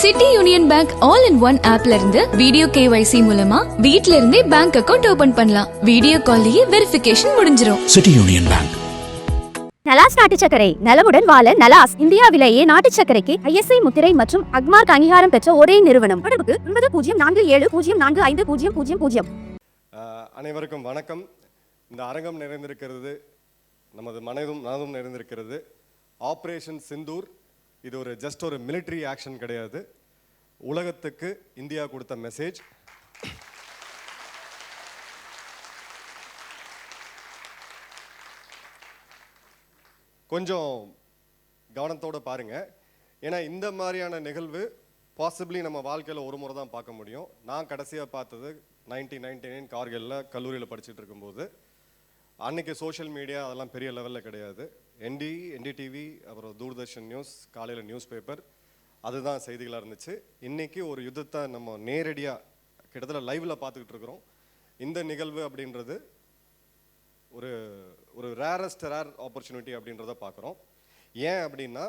City Union Bank all in one ஆப்ல இருந்து video KYC மூலமா வீட்ல இருந்தே பேங்க் அக்கவுண்ட் ஓபன் பண்ணலாம். வீடியோ கால்லயே வெரிஃபிகேஷன் முடிஞ்சிரும். சிட்டி யூனியன் பேங்க். நலாஸ் நாட்டு சர்க்கரை நலமுடன் வாழ நலாஸ் இந்தியாவிலேயே நாட்டு சர்க்கரைக்கு ISI முத்திரை மற்றும் அக்மார்க் அங்கீகாரம் பெற்ற ஒரே நிறுவனம். தொடர்புக்கு 9047045000. அனைவருக்கும் வணக்கம். இந்த அரங்கம் நிறைந்திருக்கிறது, நமது மனதும் நிறைந்திருக்கிறது. ஆப்ரேஷன் சிந்தூர் இது ஜஸ்ட் ஒரு மிலிட்ரி ஆக்ஷன் கிடையாது. உலகத்துக்கு இந்தியா கொடுத்த மெசேஜ். கொஞ்சம் கவனத்தோடு பாருங்க. ஏன்னா இந்த மாதிரியான நிகழ்வு பாசிபிளி நம்ம வாழ்க்கையில் ஒரு முறை தான் பார்க்க முடியும். நான் கடைசியாக பார்த்தது 1999 கார்கில்ல கல்லூரியில் படிச்சுட்டு இருக்கும்போது. அன்றைக்கி சோஷியல் மீடியா அதெல்லாம் பெரிய லெவலில் கிடையாது. NDTV அப்புறம் தூர்தர்ஷன் நியூஸ், காலையில் நியூஸ் பேப்பர், அதுதான் செய்திகளாக இருந்துச்சு. இன்றைக்கி ஒரு யுத்தத்தை நம்ம நேரடியாக கிட்டத்தட்ட லைவில் பார்த்துக்கிட்டு இருக்கிறோம். இந்த நிகழ்வு அப்படின்றது ஒரு ரேரஸ்ட் ஆப்பர்ச்சுனிட்டி அப்படின்றத பார்க்குறோம். ஏன் அப்படின்னா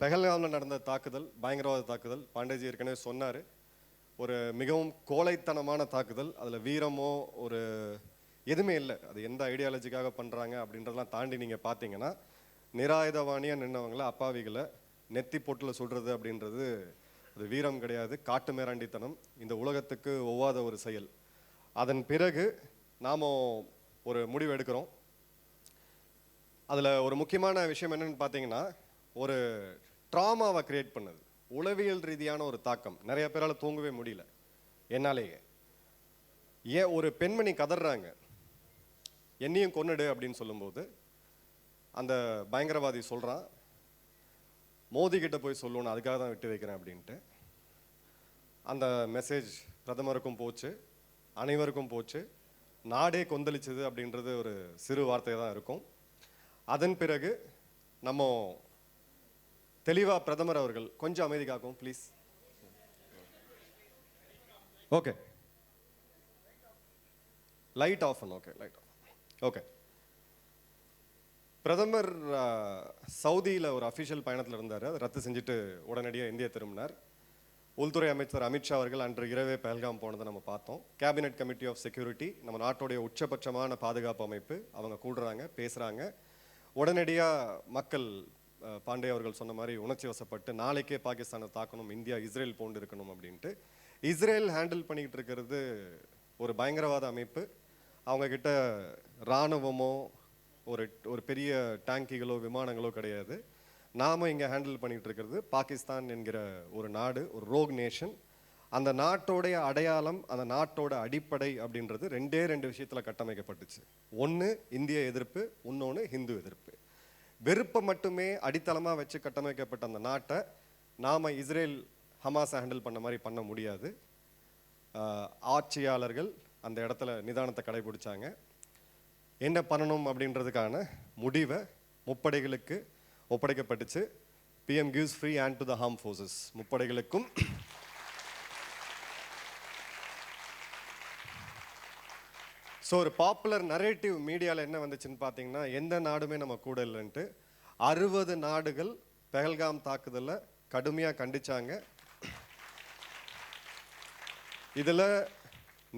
பெஹல்காமில் நடந்த தாக்குதல், பயங்கரவாத தாக்குதல், பாண்டேஜி ஏற்கனவே சொன்னார், ஒரு மிகவும் கோழைத்தனமான தாக்குதல். அதில் வீரமோ ஒரு எதுவுமே இல்லை. அது எந்த ஐடியாலஜிக்காக பண்ணுறாங்க அப்படின்றதெல்லாம் தாண்டி நீங்கள் பார்த்தீங்கன்னா நிராயுதவாணியாக நின்றவங்களை, அப்பாவிகளை நெத்தி பொட்டில் சுடுறது அப்படின்றது அது வீரம் கிடையாது, காட்டு மேராண்டித்தனம், இந்த உலகத்துக்கு ஒவ்வாத ஒரு செயல். அதன் பிறகு நாம் ஒரு முடிவு எடுக்கிறோம். அதில் ஒரு முக்கியமான விஷயம் என்னென்னு பார்த்தீங்கன்னா, ஒரு ட்ராமாவை கிரியேட் பண்ணுது, உளவியல் ரீதியான ஒரு தாக்கம். நிறைய பேரால் தூங்கவே முடியல என்னாலேயே. ஏன் ஒரு பெண்மணி கதறாங்க, என்னையும் கொன்னுடு அப்படின்னு சொல்லும்போது அந்த பயங்கரவாதி சொல்கிறான், மோதி கிட்ட போய் சொல்லணும், அதுக்காக தான் விட்டு வைக்கிறேன் அப்படின்ட்டு. அந்த மெசேஜ் பிரதமருக்கும் போச்சு, அனைவருக்கும் போச்சு, நாடே கொந்தளிச்சது அப்படின்றது ஒரு சிறு வார்த்தை தான் இருக்கும். அதன் பிறகு நம்ம தெளிவாக பிரதமர் அவர்கள் கொஞ்சம் அமைதி காக்கும் ப்ளீஸ். ஓகே, லைட் ஆஃப் பண்ணு. Okay, light off. ஓகே, பிரதமர் சவுதியில் ஒரு அஃபிஷியல் பயணத்தில் இருந்தார். அதை ரத்து செஞ்சுட்டு உடனடியாக இந்தியா திரும்பினார். உள்துறை அமைச்சர் அமித்ஷா அவர்கள் அன்று இரவே பெஹல்காம் போனதை நம்ம பார்த்தோம். கேபினெட் கமிட்டி ஆஃப் செக்யூரிட்டி, நம்ம நாட்டுடைய உச்சபட்சமான பாதுகாப்பு அமைப்பு, அவங்க கூடுறாங்க, பேசுகிறாங்க. உடனடியாக மக்கள், பாண்டே அவர்கள் சொன்ன மாதிரி உணர்ச்சி வசப்பட்டு நாளைக்கே பாகிஸ்தானை தாக்கணும், இந்தியா இஸ்ரேல் போன்று இருக்கணும் அப்படின்ட்டு. இஸ்ரேல் ஹேண்டில் பண்ணிக்கிட்டு இருக்கிறது ஒரு பயங்கரவாத அமைப்பு. அவங்கக்கிட்ட இராணுவமோ ஒரு பெரிய டேங்கிகளோ விமானங்களோ கிடையாது. நாம் இங்கே ஹேண்டில் பண்ணிகிட்டு இருக்கிறது பாகிஸ்தான் என்கிற ஒரு நாடு, ஒரு ரோக் நேஷன். அந்த நாட்டோடைய அடையாளம், அந்த நாட்டோட அடிப்படை அப்படின்றது ரெண்டு விஷயத்தில் கட்டமைக்கப்பட்டுச்சு. ஒன்று இந்திய எதிர்ப்பு, இன்னொன்று ஹிந்து எதிர்ப்பு. வெறுப்பை மட்டுமே அடித்தளமாக வச்சு கட்டமைக்கப்பட்ட அந்த நாட்டை நாம் இஸ்ரேல் ஹமாஸை ஹேண்டில் பண்ண மாதிரி பண்ண முடியாது. ஆட்சியாளர்கள் அந்த இடத்துல நிதானத்தை கடைபிடிச்சாங்க. என்ன பண்ணணும் அப்படின்றதுக்கான முடிவை முப்படைகளுக்கு ஒப்படைக்கப்பட்டுச்சு. PM gives free hand to the armed forces. முப்படைகளுக்கும் ஸோ ஒரு பாப்புலர் நரேட்டிவ் மீடியாவில் என்ன வந்துச்சுன்னு பார்த்தீங்கன்னா, எந்த நாடுமே நம்ம கூட இல்லைன்ட்டு 60 நாடுகள் பெஹல்காம் தாக்குதலை கடுமையாக கண்டிச்சாங்க. இதில்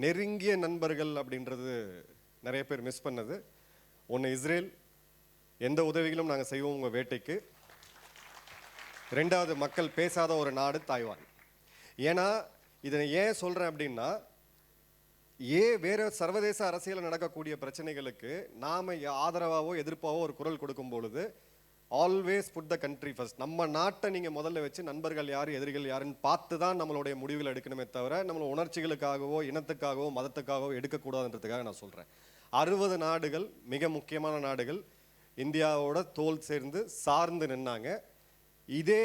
நெருங்கிய நண்பர்கள் அப்படின்றது நிறைய பேர் மிஸ் பண்ணது. ஒன்று இஸ்ரேல், எந்த உதவிகளும் நாங்கள் செய்வோம் உங்கள் வேட்டைக்கு. ரெண்டாவது, மக்கள் பேசாத ஒரு நாடு தாய்வான். ஏன்னா இதை ஏன் சொல்கிறேன் அப்படின்னா, வேறு சர்வதேச அரசியலில் நடக்கக்கூடிய பிரச்சனைகளுக்கு நாம் ஆதரவாகவோ எதிர்ப்பாவோ ஒரு குரல் கொடுக்கும் பொழுது always put the country first. நம்ம நாட்டை நீங்கள் முதல்ல வச்சு நண்பர்கள் யார் எதிரிகள் யாருன்னு பார்த்து தான் நம்மளுடைய முடிவில் எடுக்கணுமே தவிர நம்மளோட உணர்ச்சிகளுக்காகவோ இனத்துக்காகவோ மதத்துக்காகவோ எடுக்கக்கூடாதுன்றதுக்காக நான் சொல்கிறேன். 60 நாடுகள், மிக முக்கியமான நாடுகள், இந்தியாவோட தோல் சேர்ந்து சார்ந்து நின்னாங்க. இதே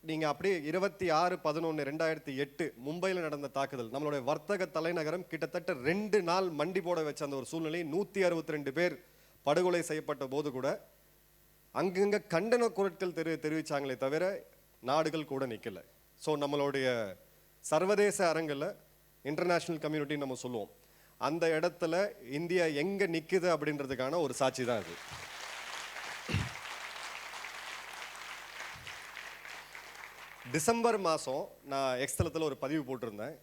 நீங்கள் அப்படியே 26/11/2008 மும்பையில் நடந்த தாக்குதல், நம்மளுடைய வர்த்தக தலைநகரம் கிட்டத்தட்ட 2 நாள் மண்டி போட வச்ச அந்த ஒரு சூழ்நிலை, 162 பேர் படுகொலை செய்யப்பட்ட போது கூட அங்கங்கே கண்டன குரட்கள் தெரிவித்தாங்களே தவிர நாடுகள் கூட நிற்கலை. ஸோ நம்மளுடைய சர்வதேச அரங்கில் இன்டர்நேஷ்னல் கம்யூனிட்டி நம்ம சொல்லுவோம், அந்த இடத்துல இந்தியா எங்கே நிற்குது அப்படின்றதுக்கான ஒரு சாட்சி தான் இது. டிசம்பர் மாதம் நான் எக்ஸ்தலத்தில் ஒரு பதிவு போட்டிருந்தேன்.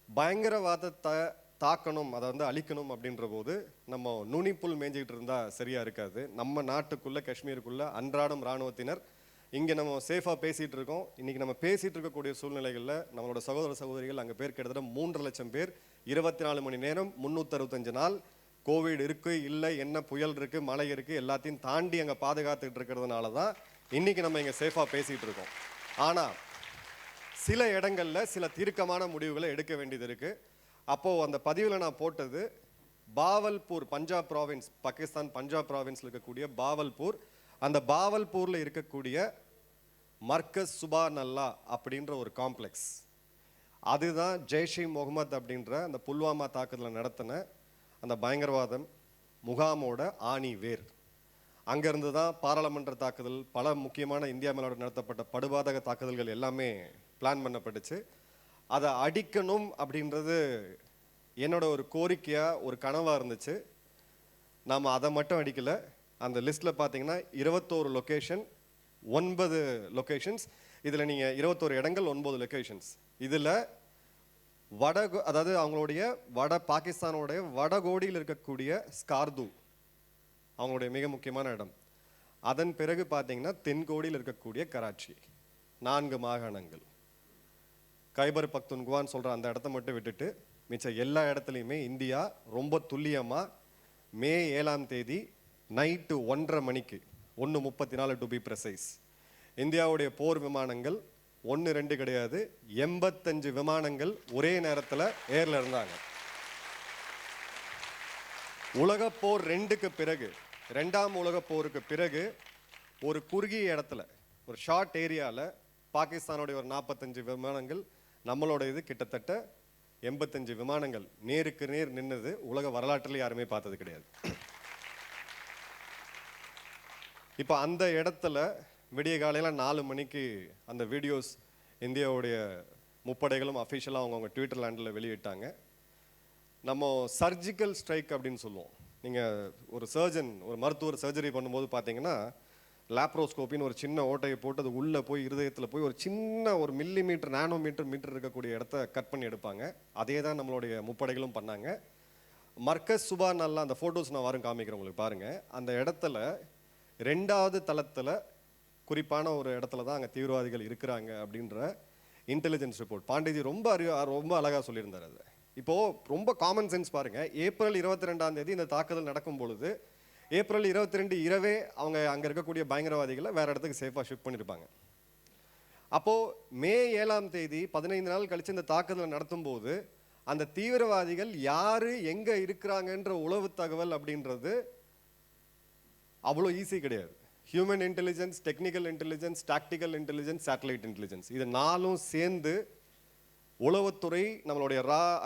பயங்கரவாதத்தை தாக்கணும், அதை வந்து அழிக்கணும் அப்படின்ற போது நம்ம நுனிப்புல் மேய்ஞ்சிக்கிட்டு இருந்தால் சரியாக இருக்காது. நம்ம நாட்டுக்குள்ளே காஷ்மீருக்குள்ளே அன்றாடம் இராணுவத்தினர் இங்கே நம்ம சேஃபாக பேசிகிட்டு இருக்கோம். இன்றைக்கி நம்ம பேசிகிட்டு இருக்கக்கூடிய சூழ்நிலைகளில் நம்மளோட சகோதர சகோதரிகள் அங்கே பேர் கிட்டத்தட்ட 3.5 லட்சம் பேர் 24 மணி நேரம் 365 நாள் கோவிட் இருக்குது இல்லை என்ன புயல் இருக்குது மழை இருக்குது எல்லாத்தையும் தாண்டி அங்கே பாதுகாத்துக்கிட்டு இருக்கிறதுனால தான் இன்றைக்கி நம்ம இங்கே சேஃபாக பேசிகிட்டு இருக்கோம். ஆனால் சில இடங்களில் சில தீர்க்கமான முடிவுகளை எடுக்க வேண்டியது இருக்குது. அப்போது அந்த பதிவில் நான் போட்டது பாவல்பூர், பஞ்சாப் ப்ராவின்ஸ், பாகிஸ்தான் பஞ்சாப் ப்ராவின்ஸில் இருக்கக்கூடிய பாவல்பூர். அந்த பாவல்பூரில் இருக்கக்கூடிய மர்கஸ் சுபானல்லா அப்படின்ற ஒரு காம்ப்ளெக்ஸ், அதுதான் ஜெய்ஷ்-இ முகமது அப்படின்ற அந்த புல்வாமா தாக்குதலை நடத்தின அந்த பயங்கரவாதம் முகாமோட ஆணி வேர். அங்கேருந்து தான் பாராளுமன்ற தாக்குதல், பல முக்கியமான இந்தியா மேலோட நடத்தப்பட்ட படுபாதக தாக்குதல்கள் எல்லாமே பிளான் பண்ணப்பட்டுச்சு. அதை அடிக்கணும் அப்படின்றது என்னோட ஒரு கோரிக்கையாக, ஒரு கனவாக இருந்துச்சு. நாம் அதை மட்டும் அடிக்கலை. அந்த லிஸ்ட்டில் பார்த்தீங்கன்னா 21 லொக்கேஷன், 9 லொக்கேஷன்ஸ். இதில் நீங்கள் 21 இடங்கள், 9 லொக்கேஷன்ஸ். இதில் அதாவது அவங்களுடைய பாகிஸ்தானுடைய வடகோடியில் இருக்கக்கூடிய ஸ்கார்து அவங்களுடைய மிக முக்கியமான இடம். அதன் பிறகு பார்த்தீங்கன்னா தென்கோடியில் இருக்கக்கூடிய கராச்சி, 4 மாகாணங்கள். கைபர் பக்துன்குவான்னு சொல்கிற அந்த இடத்த மட்டும் விட்டுட்டு மிச்சம் எல்லா இடத்துலையுமே இந்தியா ரொம்ப துல்லியமாக மே 7ஆம் தேதி நைட்டு 1:30 மணிக்கு 1:34 டு பி ப்ரெசைஸ், இந்தியாவுடைய போர் விமானங்கள் 1, 2 கிடையாது, 85 விமானங்கள் ஒரே நேரத்தில் ஏரில் இருந்தாங்க. உலகப்போர் 2க்கு பிறகு, 2ஆம் உலகப் போருக்கு பிறகு ஒரு குறுகிய இடத்துல, ஒரு ஷார்ட் ஏரியாவில் பாகிஸ்தானுடைய ஒரு 45 விமானங்கள், நம்மளோட இது கிட்டத்தட்ட 85 விமானங்கள் நேருக்கு நேர் நின்னது உலக வரலாற்றில் யாருமே பார்த்தது கிடையாது. இப்போ அந்த இடத்துல விடிய காலையில் 4 மணிக்கு அந்த வீடியோஸ் இந்தியாவுடைய முப்படைகளும் அஃபிஷியலாக அவங்கவுங்க ட்விட்டர் ஹேண்டில் வெளியிட்டாங்க. நம்ம சர்ஜிக்கல் ஸ்ட்ரைக் அப்படின்னு சொல்லுவோம். நீங்கள் ஒரு சர்ஜன், ஒரு மருத்துவர் சர்ஜரி பண்ணும்போது பார்த்தீங்கன்னா லேப்ரோஸ்கோப்பின்னு ஒரு சின்ன ஓட்டையை போட்டு அது உள்ளே போய் இருதயத்தில் போய் ஒரு சின்ன ஒரு மில்லிமீட்டர், மீட்டர் இருக்கக்கூடிய இடத்த கட் பண்ணி எடுப்பாங்க. அதே தான் நம்மளுடைய முப்படைகளும் பண்ணாங்க. மர்கஸ் சுபானல்லா, அந்த ஃபோட்டோஸ் நான் வரும் காமிக்கிறேன் உங்களுக்கு பாருங்கள். அந்த இடத்துல 2வது தளத்தில் குறிப்பான ஒரு இடத்துல தான் அங்கே தீவிரவாதிகள் இருக்கிறாங்க அப்படின்ற இன்டெலிஜென்ஸ் ரிப்போர்ட் பாண்டிஜி ரொம்ப அழகாக சொல்லியிருந்தார். அது இப்போது ரொம்ப காமன் சென்ஸ் பாருங்கள். ஏப்ரல் 22ஆம் தேதி இந்த தாக்குதல் நடக்கும் பொழுது ஏப்ரல் 22 இரவே அவங்க அங்கே இருக்கக்கூடிய பயங்கரவாதிகளை வேறு இடத்துக்கு சேஃபாக ஷிஃப்ட் பண்ணியிருப்பாங்க. அப்போது மே 7ஆம் தேதி 15 நாள் கழித்து இந்த தாக்குதலை நடத்தும் போது அந்த தீவிரவாதிகள் யார் எங்கே இருக்கிறாங்கன்ற உளவு தகவல் அப்படின்றது அவ்வளோ ஈஸி கிடையாது. Human intelligence, technical intelligence, tactical intelligence, satellite intelligence, இது 4ம் சேர்ந்து உளவுத்துறை, நம்மளுடைய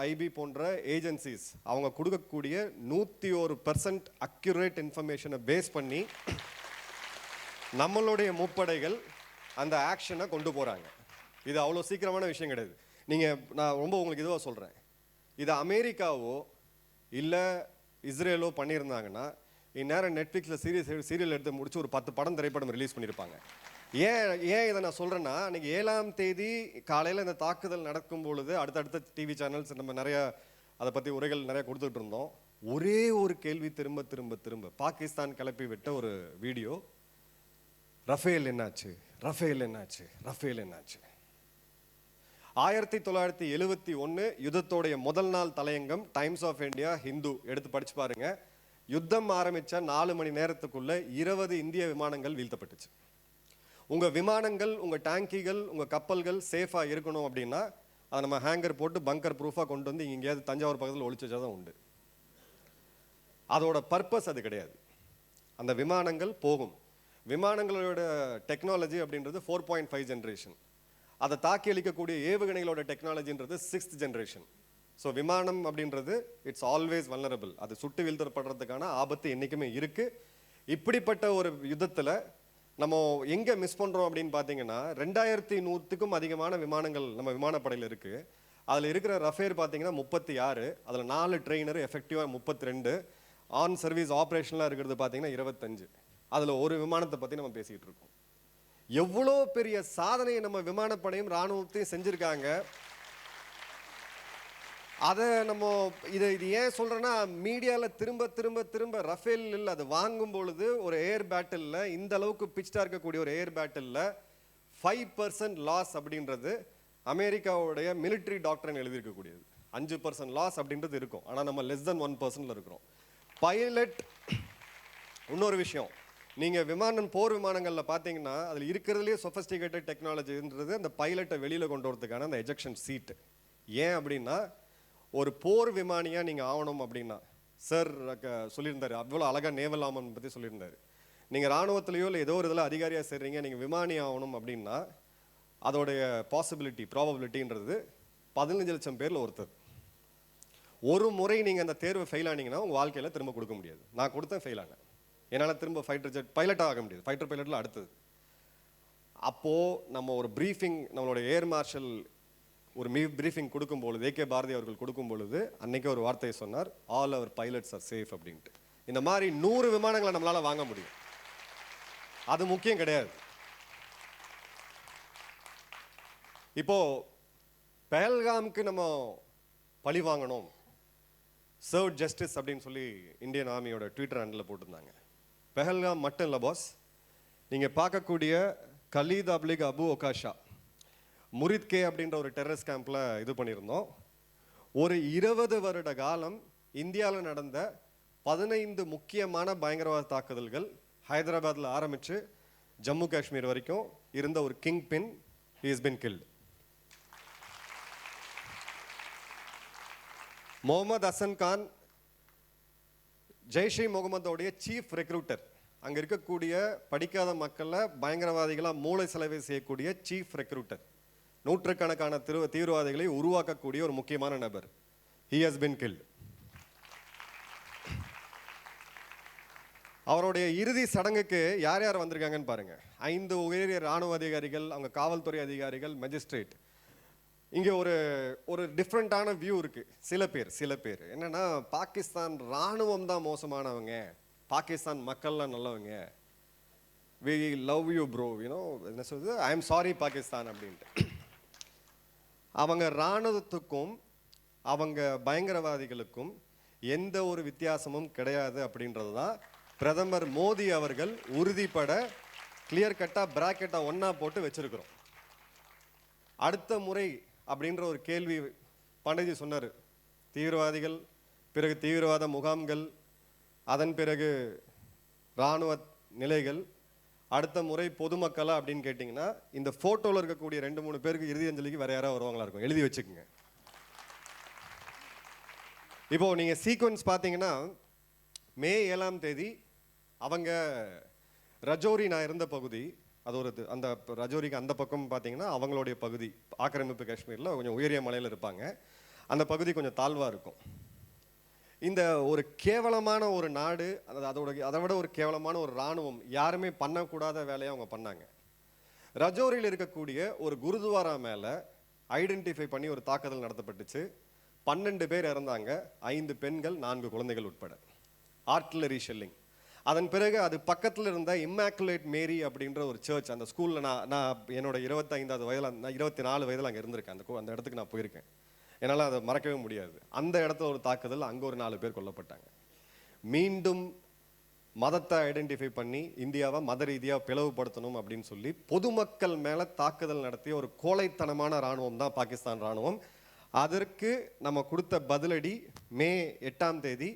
ஐபி போன்ற ஏஜென்சிஸ் அவங்க கொடுக்கக்கூடிய 101% அக்யூரேட் இன்ஃபர்மேஷனை பேஸ் பண்ணி நம்மளுடைய முப்படைகள் அந்த ஆக்ஷனை கொண்டு போகிறாங்க. இது அவ்வளோ சீக்கிரமான விஷயம் கிடையாது. நான் ரொம்ப உங்களுக்கு இதுவாக சொல்கிறேன், இது அமெரிக்காவோ இல்லை இஸ்ரேலோ பண்ணியிருந்தாங்கன்னா இந்நேரம் நெட்ஃப்ளிக்ஸில் சீரியல் எடுத்து முடிச்சு ஒரு 10 படம் திரைப்படம் ரிலீஸ் பண்ணியிருப்பாங்க. ஏன் இதை நான் சொல்கிறேன்னா, அன்றைக்கி 7ஆம் தேதி காலையில் இந்த தாக்குதல் நடக்கும் பொழுது அடுத்தடுத்த டிவி சேனல்ஸ் நம்ம நிறையா அதை பற்றி உரைகள் நிறையா கொடுத்துட்டு இருந்தோம். ஒரே ஒரு கேள்வி திரும்ப திரும்ப திரும்ப பாகிஸ்தான் கிளப்பி விட்ட ஒரு வீடியோ, ரஃபேல் என்னாச்சு, ரஃபேல் என்னாச்சு, ரஃபேல் என்னாச்சு. 1971 யுத்தத்தோடைய முதல் நாள் தலையங்கம் டைம்ஸ் ஆஃப் இந்தியா, ஹிந்து எடுத்து படிச்சு பாருங்க. யுத்தம் ஆரம்பித்த 4 மணி நேரத்துக்குள்ள 20 இந்திய விமானங்கள் வீழ்த்தப்பட்டுச்சு. உங்கள் விமானங்கள், உங்கள் டேங்கிகள், உங்கள் கப்பல்கள் சேஃபாக இருக்கணும் அப்படின்னா அதை நம்ம ஹேங்கர் போட்டு பங்கர் ப்ரூஃபாக கொண்டு வந்து எங்கேயாவது தஞ்சாவூர் பக்கத்தில் ஒழிச்சு வச்சா தான் உண்டு. அதோட பர்பஸ் அது கிடையாது. அந்த விமானங்கள் போகும். விமானங்களோட டெக்னாலஜி அப்படின்றது 4.5 ஜென்ரேஷன். அதை தாக்கி அளிக்கக்கூடிய ஏவுகணைகளோட டெக்னாலஜின்றது 6th ஜென்ரேஷன். ஸோ விமானம் அப்படின்றது இட்ஸ் ஆல்வேஸ் வல்னரபிள். அது சுட்டு வீழ்த்தப்படுறதுக்கான ஆபத்து என்றைக்குமே இருக்குது. இப்படிப்பட்ட ஒரு யுத்தத்தில் நம்ம எங்கே மிஸ் பண்ணுறோம் அப்படின்னு பார்த்தீங்கன்னா, 2100க்கும் அதிகமான விமானங்கள் நம்ம விமானப்படையில் இருக்குது. அதில் இருக்கிற ரஃபேல் பார்த்தீங்கன்னா 36, அதில் 4 ட்ரெயினர், எஃபெக்டிவாக 32, ஆன் சர்வீஸ் ஆப்ரேஷனலாக இருக்கிறது பார்த்தீங்கன்னா 25. அதில் ஒரு விமானத்தை பற்றி நம்ம பேசிக்கிட்டு இருக்கோம். எவ்வளோ பெரிய சாதனையை நம்ம விமானப்படையும் இராணுவத்தையும் செஞ்சுருக்காங்க. அதை நம்ம இது ஏன் சொல்கிறேன்னா, மீடியாவில் திரும்ப திரும்ப திரும்ப ரஃபேல் இல்லை, அது வாங்கும் பொழுது ஒரு ஏர் பேட்டிலில் இந்த அளவுக்கு பிச்சாக இருக்கக்கூடிய ஒரு ஏர் பேட்டிலில் 5% லாஸ் அப்படின்றது அமெரிக்காவுடைய மிலிட்ரி டாக்டர்னு எழுதியிருக்கக்கூடியது. 5% லாஸ் அப்படின்றது இருக்கும். ஆனால் நம்ம less than 1%ல் இருக்கிறோம். பைலட், இன்னொரு விஷயம், நீங்கள் போர் விமானங்களில் பார்த்தீங்கன்னா அதில் இருக்கிறதுலேயே சொஃபஸ்டிகேட்டட் டெக்னாலஜின்றது அந்த பைலட்டை வெளியில் கொண்டு வரதுக்கான அந்த எஜெக்ஷன் சீட்டு. ஏன் அப்படின்னா, ஒரு போர் விமானியாக நீங்கள் ஆகணும் அப்படின்னா, சார் சொல்லியிருந்தார், அவ்வளோ அழகாக நேவல் ஆமன் பற்றி சொல்லியிருந்தார். நீங்கள் இராணுவத்திலையோ இல்லை ஏதோ ஒரு இதில் அதிகாரியாக சேர்றீங்க, நீங்கள் விமானி ஆகணும் அப்படின்னா அதோடைய ப்ராபபிலிட்டின்றது 15 லட்சம் பேரில் ஒருத்தர். ஒரு முறை நீங்கள் அந்த தேர்வை ஃபெயில் ஆனீங்கன்னா உங்கள் வாழ்க்கையில் திரும்ப கொடுக்க முடியாது. நான் கொடுத்தேன், ஃபெயில் ஆனேன். என்னால் திரும்ப ஃபைட்டர் ஜெட் பைலட்டாக ஆக முடியாது. ஃபைட்டர் பைலட்டில் அடுத்தது. அப்போது நம்ம ஒரு ப்ரீஃபிங், நம்மளோட ஏர் மார்ஷல் ஒரு ப்ரீஃபிங் கொடுக்கும் பொழுது, ஏகே பாரதி அவர்கள் கொடுக்கும் பொழுது அன்னைக்கு ஒரு வார்த்தையை சொன்னார், all our pilots are safe அப்படின்ட்டு. இந்த மாதிரி 100 விமானங்களை நம்மளால் வாங்க முடியும், அது முக்கியம் கிடையாது. இப்போ பெஹல்காமுக்கு நம்ம பழி வாங்கணும், சர்வ் ஜஸ்டிஸ் அப்படின்னு சொல்லி இந்தியன் ஆர்மியோட ட்விட்டர் ஹேண்டில் போட்டிருந்தாங்க. பெஹல்காம் மட்டும் இல்லை பாஸ், நீங்கள் பார்க்கக்கூடிய கலீத் அப்லிக் அபு ஒகாஷா, முரித் கே அப்படின்ற ஒரு டெரரிஸ்ட் கேம்பில் இது பண்ணியிருந்தோம். ஒரு 20 வருட காலம் இந்தியாவில் நடந்த 15 முக்கியமான பயங்கரவாத தாக்குதல்கள் ஹைதராபாத்தில் ஆரம்பித்து ஜம்மு காஷ்மீர் வரைக்கும் இருந்த ஒரு kingpin is been killed. Mohammed Hasan Khan, Jaish e முகமதோடைய சீஃப் ரெக்ரூட்டர், அங்கே இருக்கக்கூடிய படிக்காத மக்களை பயங்கரவாதிகளாக மூளை செலவை செய்யக்கூடிய சீஃப் ரெக்ரூட்டர், நூற்றுக்கணக்கான தீவிரவாதிகளை உருவாக்கக்கூடிய ஒரு முக்கியமான நபர். he has been killed. அவருடைய இறுதி சடங்குக்கு யார் யார் வந்திருக்காங்கன்னு பாருங்க. 5 உயரிய இராணுவ அதிகாரிகள், அவங்க காவல்துறை அதிகாரிகள், மெஜிஸ்ட்ரேட். இங்கே ஒரு டிஃப்ரெண்ட்டான வியூ இருக்கு. சில பேர் என்னன்னா, பாகிஸ்தான் இராணுவம் தான் மோசமானவங்க, பாகிஸ்தான் மக்கள்லாம் நல்லவங்க, we love you bro, என்ன சொல்றது, I am sorry பாகிஸ்தான் அப்படின்ட்டு. அவங்க இராணுவத்துக்கும் அவங்க பயங்கரவாதிகளுக்கும் எந்த ஒரு வித்தியாசமும் கிடையாது அப்படின்றது தான் பிரதமர் மோடி அவர்கள் உறுதிப்பட கிளியர் கட்டாக பிராக்கெட்டாக ஒன்றா போட்டு வச்சிருக்கிறோம். அடுத்த முறை அப்படின்ற ஒரு கேள்வி பாண்டேஜி சொன்னார். தீவிரவாதிகள், பிறகு தீவிரவாத முகாம்கள், அதன் பிறகு இராணுவ நிலைகள், அடுத்த முறை பொதுமக்களா அப்படின்னு கேட்டிங்கன்னா, இந்த ஃபோட்டோவில் இருக்கக்கூடிய 2-3 பேருக்கு இறுதி அஞ்சலிக்கு வேறு யாராவது வருவாங்களா இருக்கும், எழுதி வச்சுக்கோங்க. இப்போது நீங்கள் சீக்வன்ஸ் பார்த்தீங்கன்னா, மே 7ஆம் தேதி அவங்க ரஜோரி, நான் இருந்த பகுதி, அது அந்த ரஜோரிக்கு அந்த பக்கம் பார்த்தீங்கன்னா அவங்களுடைய பகுதி, ஆக்கிரமிப்பு காஷ்மீரில் கொஞ்சம் உயரிய மலையில் இருப்பாங்க. அந்த பகுதி கொஞ்சம் தாழ்வாக இருக்கும். இந்த ஒரு கேவலமான ஒரு நாடு, அதை விட ஒரு கேவலமான ஒரு இராணுவம் யாருமே பண்ணக்கூடாத வேலையை அவங்க பண்ணாங்க. ரஜோரியில் இருக்கக்கூடிய ஒரு குருத்வாரா மேலே ஐடென்டிஃபை பண்ணி ஒரு தாக்குதல் நடத்தப்பட்டுச்சு. 12 பேர் இறந்தாங்க, 5 பெண்கள் 4 குழந்தைகள் உட்பட. Artillery Schelling. அதன் பிறகு அது பக்கத்தில் இருந்த இம்மாக்குலேட் மேரி அப்படின்ற ஒரு சர்ச், அந்த ஸ்கூலில் நான் என்னோட 25வது வயதில், நான் 24 வயதில் அங்கே இருந்திருக்கேன். அந்த இடத்துக்கு நான் போயிருக்கேன். என்னால் அதை மறக்கவே முடியாது. அந்த இடத்துல ஒரு தாக்குதல், அங்கே ஒரு 4 பேர் கொல்லப்பட்டாங்க. மீண்டும் மதத்தை ஐடென்டிஃபை பண்ணி இந்தியாவை மத ரீதியாக பிளவுபடுத்தணும் அப்படின்னு சொல்லி பொதுமக்கள் மேலே தாக்குதல் நடத்திய ஒரு கோழைத்தனமான இராணுவம் தான் பாகிஸ்தான் இராணுவம். அதற்கு நம்ம கொடுத்த பதிலடி மே 8ஆம் தேதி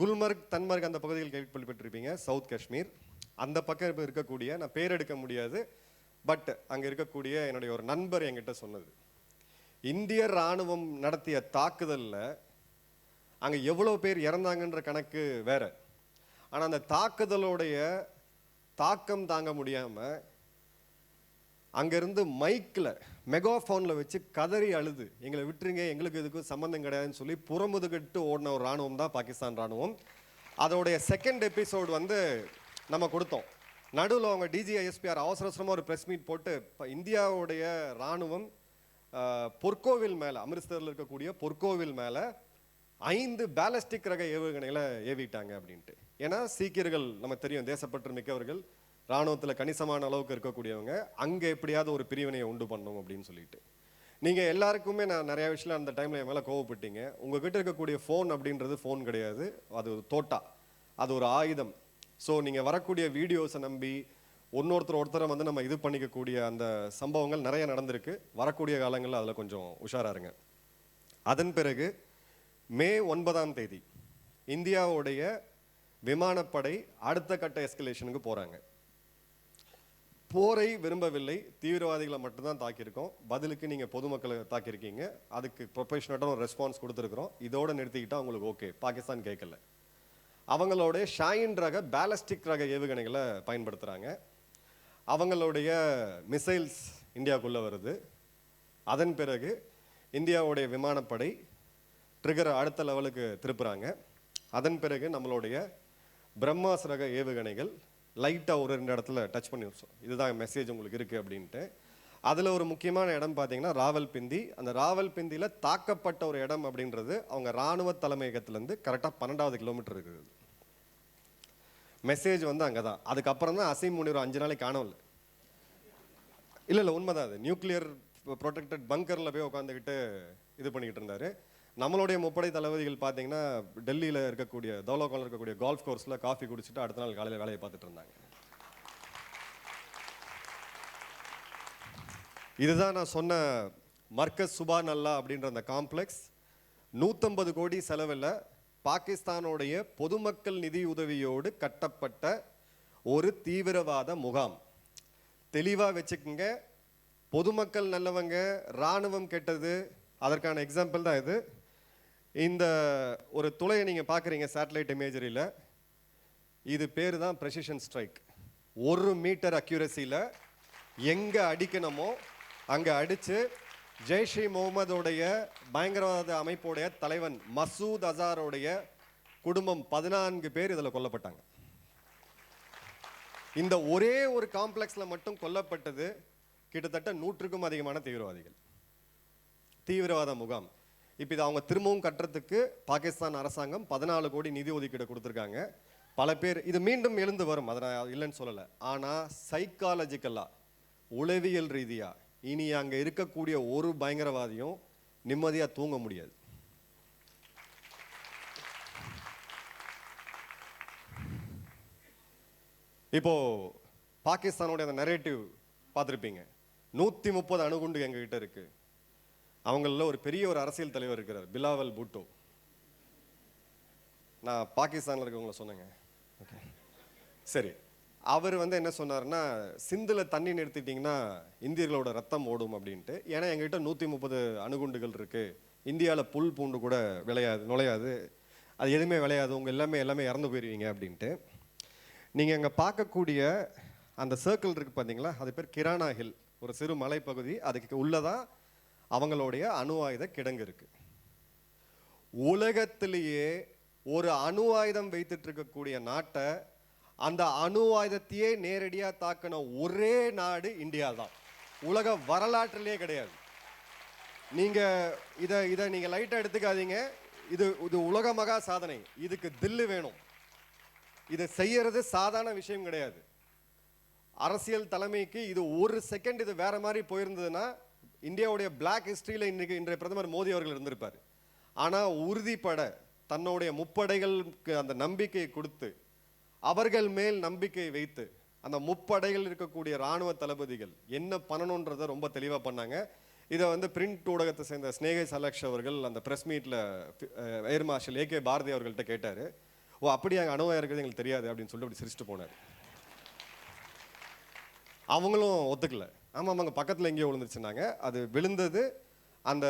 குல்மர்க், தன்மர்க் அந்த பகுதியில் கேள்விப்பட்டிருப்பீங்க, சவுத் காஷ்மீர். அந்த பக்கம் இருக்கக்கூடிய, நான் பேர் எடுக்க முடியாது, பட் அங்கே இருக்கக்கூடிய என்னுடைய ஒரு நண்பர் என்கிட்ட சொன்னது, இந்திய இராணுவம் நடத்திய தாக்குதலில் அங்கே எவ்வளோ பேர் இறந்தாங்கன்ற கணக்கு வேற. ஆனால் அந்த தாக்குதலோடைய தாக்கம் தாங்க முடியாமல் அங்கேருந்து மைக்கில், மெகாஃபோனில் வச்சு கதறி அழுது, எங்களை விட்டுருங்க, எங்களுக்கு இதுக்கு சம்மந்தம் கிடையாதுன்னு சொல்லி புறமுதுகிட்டு ஓடின ஒரு இராணுவம் தான் பாகிஸ்தான் இராணுவம். அதோடைய செகண்ட் எபிசோடு நம்ம கொடுத்தோம். நடுவில் அவங்க டிஜிஐஎஸ்பிஆர் அவசரமாக ஒரு ப்ரெஸ் மீட் போட்டு, இப்போ இந்தியாவுடைய இராணுவம் பொற்கோவில் மேலே, அமிர்தசரில் இருக்கக்கூடிய பொற்கோவில் மேலே 5 பேலஸ்டிக் ரக ஏவுகணைகளை ஏவிட்டாங்க அப்படின்ட்டு. ஏன்னா சீக்கியர்கள், நமக்கு தெரியும், தேசப்பற்று மிக்கவர்கள், இராணுவத்தில் கணிசமான அளவுக்கு இருக்கக்கூடியவங்க அங்கே எப்படியாவது ஒரு பிரிவினையை உண்டு பண்ணணும் அப்படின்னு சொல்லிட்டு. நீங்கள் எல்லாருக்குமே நான் நிறைய விஷயம் அந்த டைமில் என் மேலே கோவப்பட்டீங்க. உங்ககிட்ட இருக்கக்கூடிய ஃபோன் அப்படின்றது ஃபோன் கிடையாது, அது ஒரு தோட்டா, அது ஒரு ஆயுதம். ஸோ நீங்கள் வரக்கூடிய வீடியோஸை நம்பி ஒருத்தரை வந்து நம்ம இது பண்ணிக்கக்கூடிய அந்த சம்பவங்கள் நிறைய நடந்திருக்கு. வரக்கூடிய காலங்களில் அதில் கொஞ்சம் உஷாராக இருங்க. அதன் பிறகு மே 9ஆம் தேதி இந்தியாவுடைய விமானப்படை அடுத்த கட்ட எஸ்கலேஷனுக்கு போகிறாங்க. போரை விரும்பவில்லை, தீவிரவாதிகளை மட்டும்தான் தாக்கியிருக்கோம். பதிலுக்கு நீங்கள் பொதுமக்களை தாக்கியிருக்கீங்க, அதுக்கு ப்ரொஃபஷனலான ஒரு ரெஸ்பான்ஸ் கொடுத்துருக்குறோம். இதோடு நிறுத்திக்கிட்டால் உங்களுக்கு ஓகே. பாகிஸ்தான் கேட்கல. அவங்களோட ஷாயின் ரக பேலஸ்டிக் ரக ஏவுகணைகளை பயன்படுத்துகிறாங்க. அவங்களுடைய மிசைல்ஸ் இந்தியாவுக்குள்ளே வருது. அதன் பிறகு இந்தியாவுடைய விமானப்படை ட்ரிகரை அடுத்த லெவலுக்கு திருப்புறாங்க. அதன் பிறகு நம்மளுடைய பிரம்மாஸ் ரக ஏவுகணைகள் லைட்டாக ஒரு 2 இடத்துல டச் பண்ணி வச்சோம். இதுதான் மெசேஜ் உங்களுக்கு இருக்குது அப்படின்ட்டு. அதில் ஒரு முக்கியமான இடம் பார்த்தீங்கன்னா ராவல்பிண்டி. அந்த ராவல்பிண்டியில் தாக்கப்பட்ட ஒரு இடம் அப்படின்றது அவங்க இராணுவ தலைமையகத்திலேருந்து கரெக்டாக 12வது கிலோமீட்டர் இருக்குது. மெசேஜ் வந்து அங்கே தான். அதுக்கப்புறம் தான் அசீம் முனிவர் 5 நாளைக்கு காணவில்லை. இல்லை உண்மைதான். அது நியூக்ளியர் ப்ரொடெக்டட் பங்கரில் போய் உட்காந்துக்கிட்டு இது பண்ணிக்கிட்டு இருந்தார். நம்மளுடைய முப்படை தளபதிகள் பார்த்தீங்கன்னா டெல்லியில் இருக்கக்கூடிய தௌலகானில் இருக்கக்கூடிய கால்ஃப் கோர்ஸில் காஃபி குடிச்சிட்டு அடுத்த நாள் காலையில் வேலையை பார்த்துட்டு இருந்தாங்க. இதுதான் நான் சொன்ன மர்கஸ் சுபான் அல்லா அப்படின்ற அந்த காம்ப்ளெக்ஸ் 150 கோடி செலவில் பாகிஸ்தானுடைய பொதுமக்கள் நிதி உதவியோடு கட்டப்பட்ட ஒரு தீவிரவாத முகாம். தெளிவாக வச்சுக்கோங்க, பொதுமக்கள் நல்லவங்க, இராணுவம் கெட்டது, அதற்கான எக்ஸாம்பிள் தான் இது. இந்த ஒரு துளையை நீங்கள் பார்க்குறீங்க சேட்டலைட் இமேஜரியில், இது பேர் தான் ப்ரெசிஷன் ஸ்ட்ரைக். 1 மீட்டர் அக்யூரஸியில் எங்கே அடிக்கணுமோ அங்கே அடித்து ஜெய்ஷ் இ முகமதுடைய பயங்கரவாத அமைப்புடைய தலைவன் மசூத் அசாரோடைய குடும்பம் 14 பேர் இதில் கொல்லப்பட்டாங்க. இந்த ஒரே ஒரு காம்ப்ளெக்ஸில் மட்டும் கொல்லப்பட்டது கிட்டத்தட்ட 100க்கும் அதிகமான தீவிரவாத முகாம். இப்போ இது அவங்க திரும்பவும் கட்டுறதுக்கு பாகிஸ்தான் அரசாங்கம் 14 கோடி நிதி ஒதுக்கீடு கொடுத்துருக்காங்க. பல பேர் இது மீண்டும் எழுந்து வரும், அதை நான் இல்லைன்னு சொல்லலை. ஆனால் சைக்காலஜிக்கலாக, உளவியல் ரீதியாக இனி அங்கே இருக்கக்கூடிய ஒரு பயங்கரவாதியும் நிம்மதியாக தூங்க முடியாது. இப்போ பாகிஸ்தானுடைய அந்த நரேட்டிவ் பார்த்துருப்பீங்க. 130 அணுகுண்டு எங்ககிட்ட இருக்கு. அவங்களில் ஒரு பெரிய ஒரு அரசியல் தலைவர் இருக்கிறார், பிலாவல் பூட்டோ. நான் பாகிஸ்தானில் இருக்கவங்கள சொன்னேங்க. ஓகே சரி. அவர் வந்து என்ன சொன்னார்னா, சிந்தில் தண்ணி நிறுத்திட்டிங்கன்னா இந்தியர்களோட ரத்தம் ஓடும் அப்படின்ட்டு. ஏன்னா எங்ககிட்ட 130 அணுகுண்டுகள் இருக்குது, இந்தியாவில் புல் பூண்டு கூட நுழையாது, அது எதுவுமே விளையாது, உங்கள் எல்லாமே இறந்து போயிடுவீங்க அப்படின்ட்டு. நீங்கள் அங்கே பார்க்கக்கூடிய அந்த சர்க்கிள் இருக்குது பார்த்தீங்களா, அது பேர் கிரானா ஹில், ஒரு சிறு மலைப்பகுதி. அதுக்கு உள்ளதான் அவங்களுடைய அணு ஆயுத கிடங்கு இருக்கு. உலகத்திலேயே ஒரு அணு ஆயுதம் வைத்துட்டு இருக்கக்கூடிய நாட்டை, அந்த அணு ஆயுதத்தையே நேரடியாக தாக்கின ஒரே நாடு இந்தியா தான். உலக வரலாற்றிலே கிடையாது. நீங்க இதை நீங்க லைட்டா எடுத்துக்காதீங்க. இது உலக மகா சாதனை. இதுக்கு தில்லு வேணும். இதை செய்யறது சாதாரண விஷயம் கிடையாது. அரசியல் தலைமைக்கு இது ஒரு செகண்ட் இது வேற மாதிரி போயிருந்ததுன்னா இந்தியாவுடைய பிளாக் ஹிஸ்டரியில் இன்றைய பிரதமர் மோடி அவர்கள் இருந்திருப்பார். ஆனால் உறுதிப்பட தன்னுடைய முப்படைகளுக்கு அந்த நம்பிக்கையை கொடுத்து, அவர்கள் மேல் நம்பிக்கை வைத்து, அந்த முப்படைகள் இருக்கக்கூடிய இராணுவ தளபதிகள் என்ன பண்ணணுன்றதை ரொம்ப தெளிவாக பண்ணாங்க. இதை வந்து பிரிண்ட் ஊடகத்தை சேர்ந்த ஸ்னேகை சலக்ஷ் அவர்கள் அந்த ப்ரெஸ் மீட்டில் ஏர் மார்ஷல் ஏகே பாரதி அவர்கள்ட்ட கேட்டார். ஓ அப்படி அங்கே அணுவாக இருக்கிறது எங்களுக்கு தெரியாது அப்படின்னு சொல்லி அப்படி சிரிச்சுட்டு போனார். அவங்களும் ஒத்துக்கல. ஆமாம் அங்கே பக்கத்தில் எங்கேயோ விழுந்துருச்சுனாங்க. அது விழுந்தது அந்த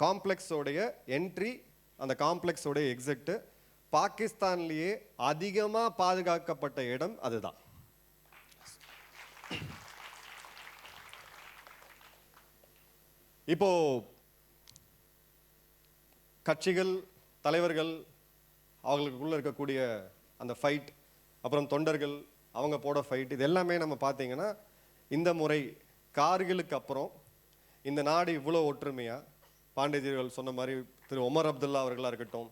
காம்ப்ளெக்ஸோடைய என்ட்ரி, அந்த காம்ப்ளெக்ஸோடைய எக்ஸிட்டு. பாகிஸ்தான்லேயே அதிகமாக பாதுகாக்கப்பட்ட இடம் அதுதான். இப்போ கட்சிகள், தலைவர்கள், அவங்களுக்குள்ள இருக்கக்கூடிய அந்த ஃபைட், அப்புறம் தொண்டர்கள் அவங்க போட ஃபைட், இது எல்லாமே நம்ம பார்த்தீங்கன்னா இந்த முறை கார்கிலுக்கு அப்புறம் இந்த நாடு இவ்வளோ ஒற்றுமையாக, பாண்டியஜிகள் சொன்ன மாதிரி திரு ஒமர் அப்துல்லா அவர்களாக இருக்கட்டும்,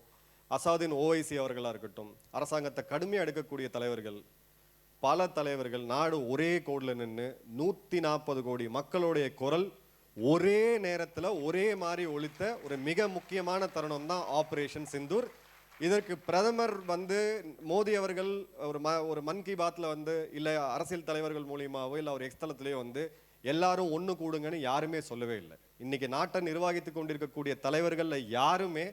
அசாதீன் ஓவைசி அவர்களாக இருக்கட்டும், அரசாங்கத்தை கடுமையாக எடுக்கக்கூடிய தலைவர்கள், பல தலைவர்கள் நாடு ஒரே கோடில் நின்று 140 கோடி மக்களுடைய குரல் ஒரே நேரத்தில் ஒரே மாதிரி ஒலித்த ஒரு மிக முக்கியமான தருணம் தான் ஆபரேஷன் சிந்தூர். இதற்கு பிரதமர் வந்து மோடி அவர்கள் ஒரு மன் கி பாத்தில் வந்து இல்லை அரசியல் தலைவர்கள் மூலியமாவோ இல்லை அவர் எக்ஸ்தலத்திலேயோ வந்து எல்லாரும் ஒன்று கூடுங்கன்னு யாருமே சொல்லவே இல்லை. இன்னைக்கு நாட்டை நிர்வகித்து கொண்டிருக்கக்கூடிய தலைவர்களில் யாருமே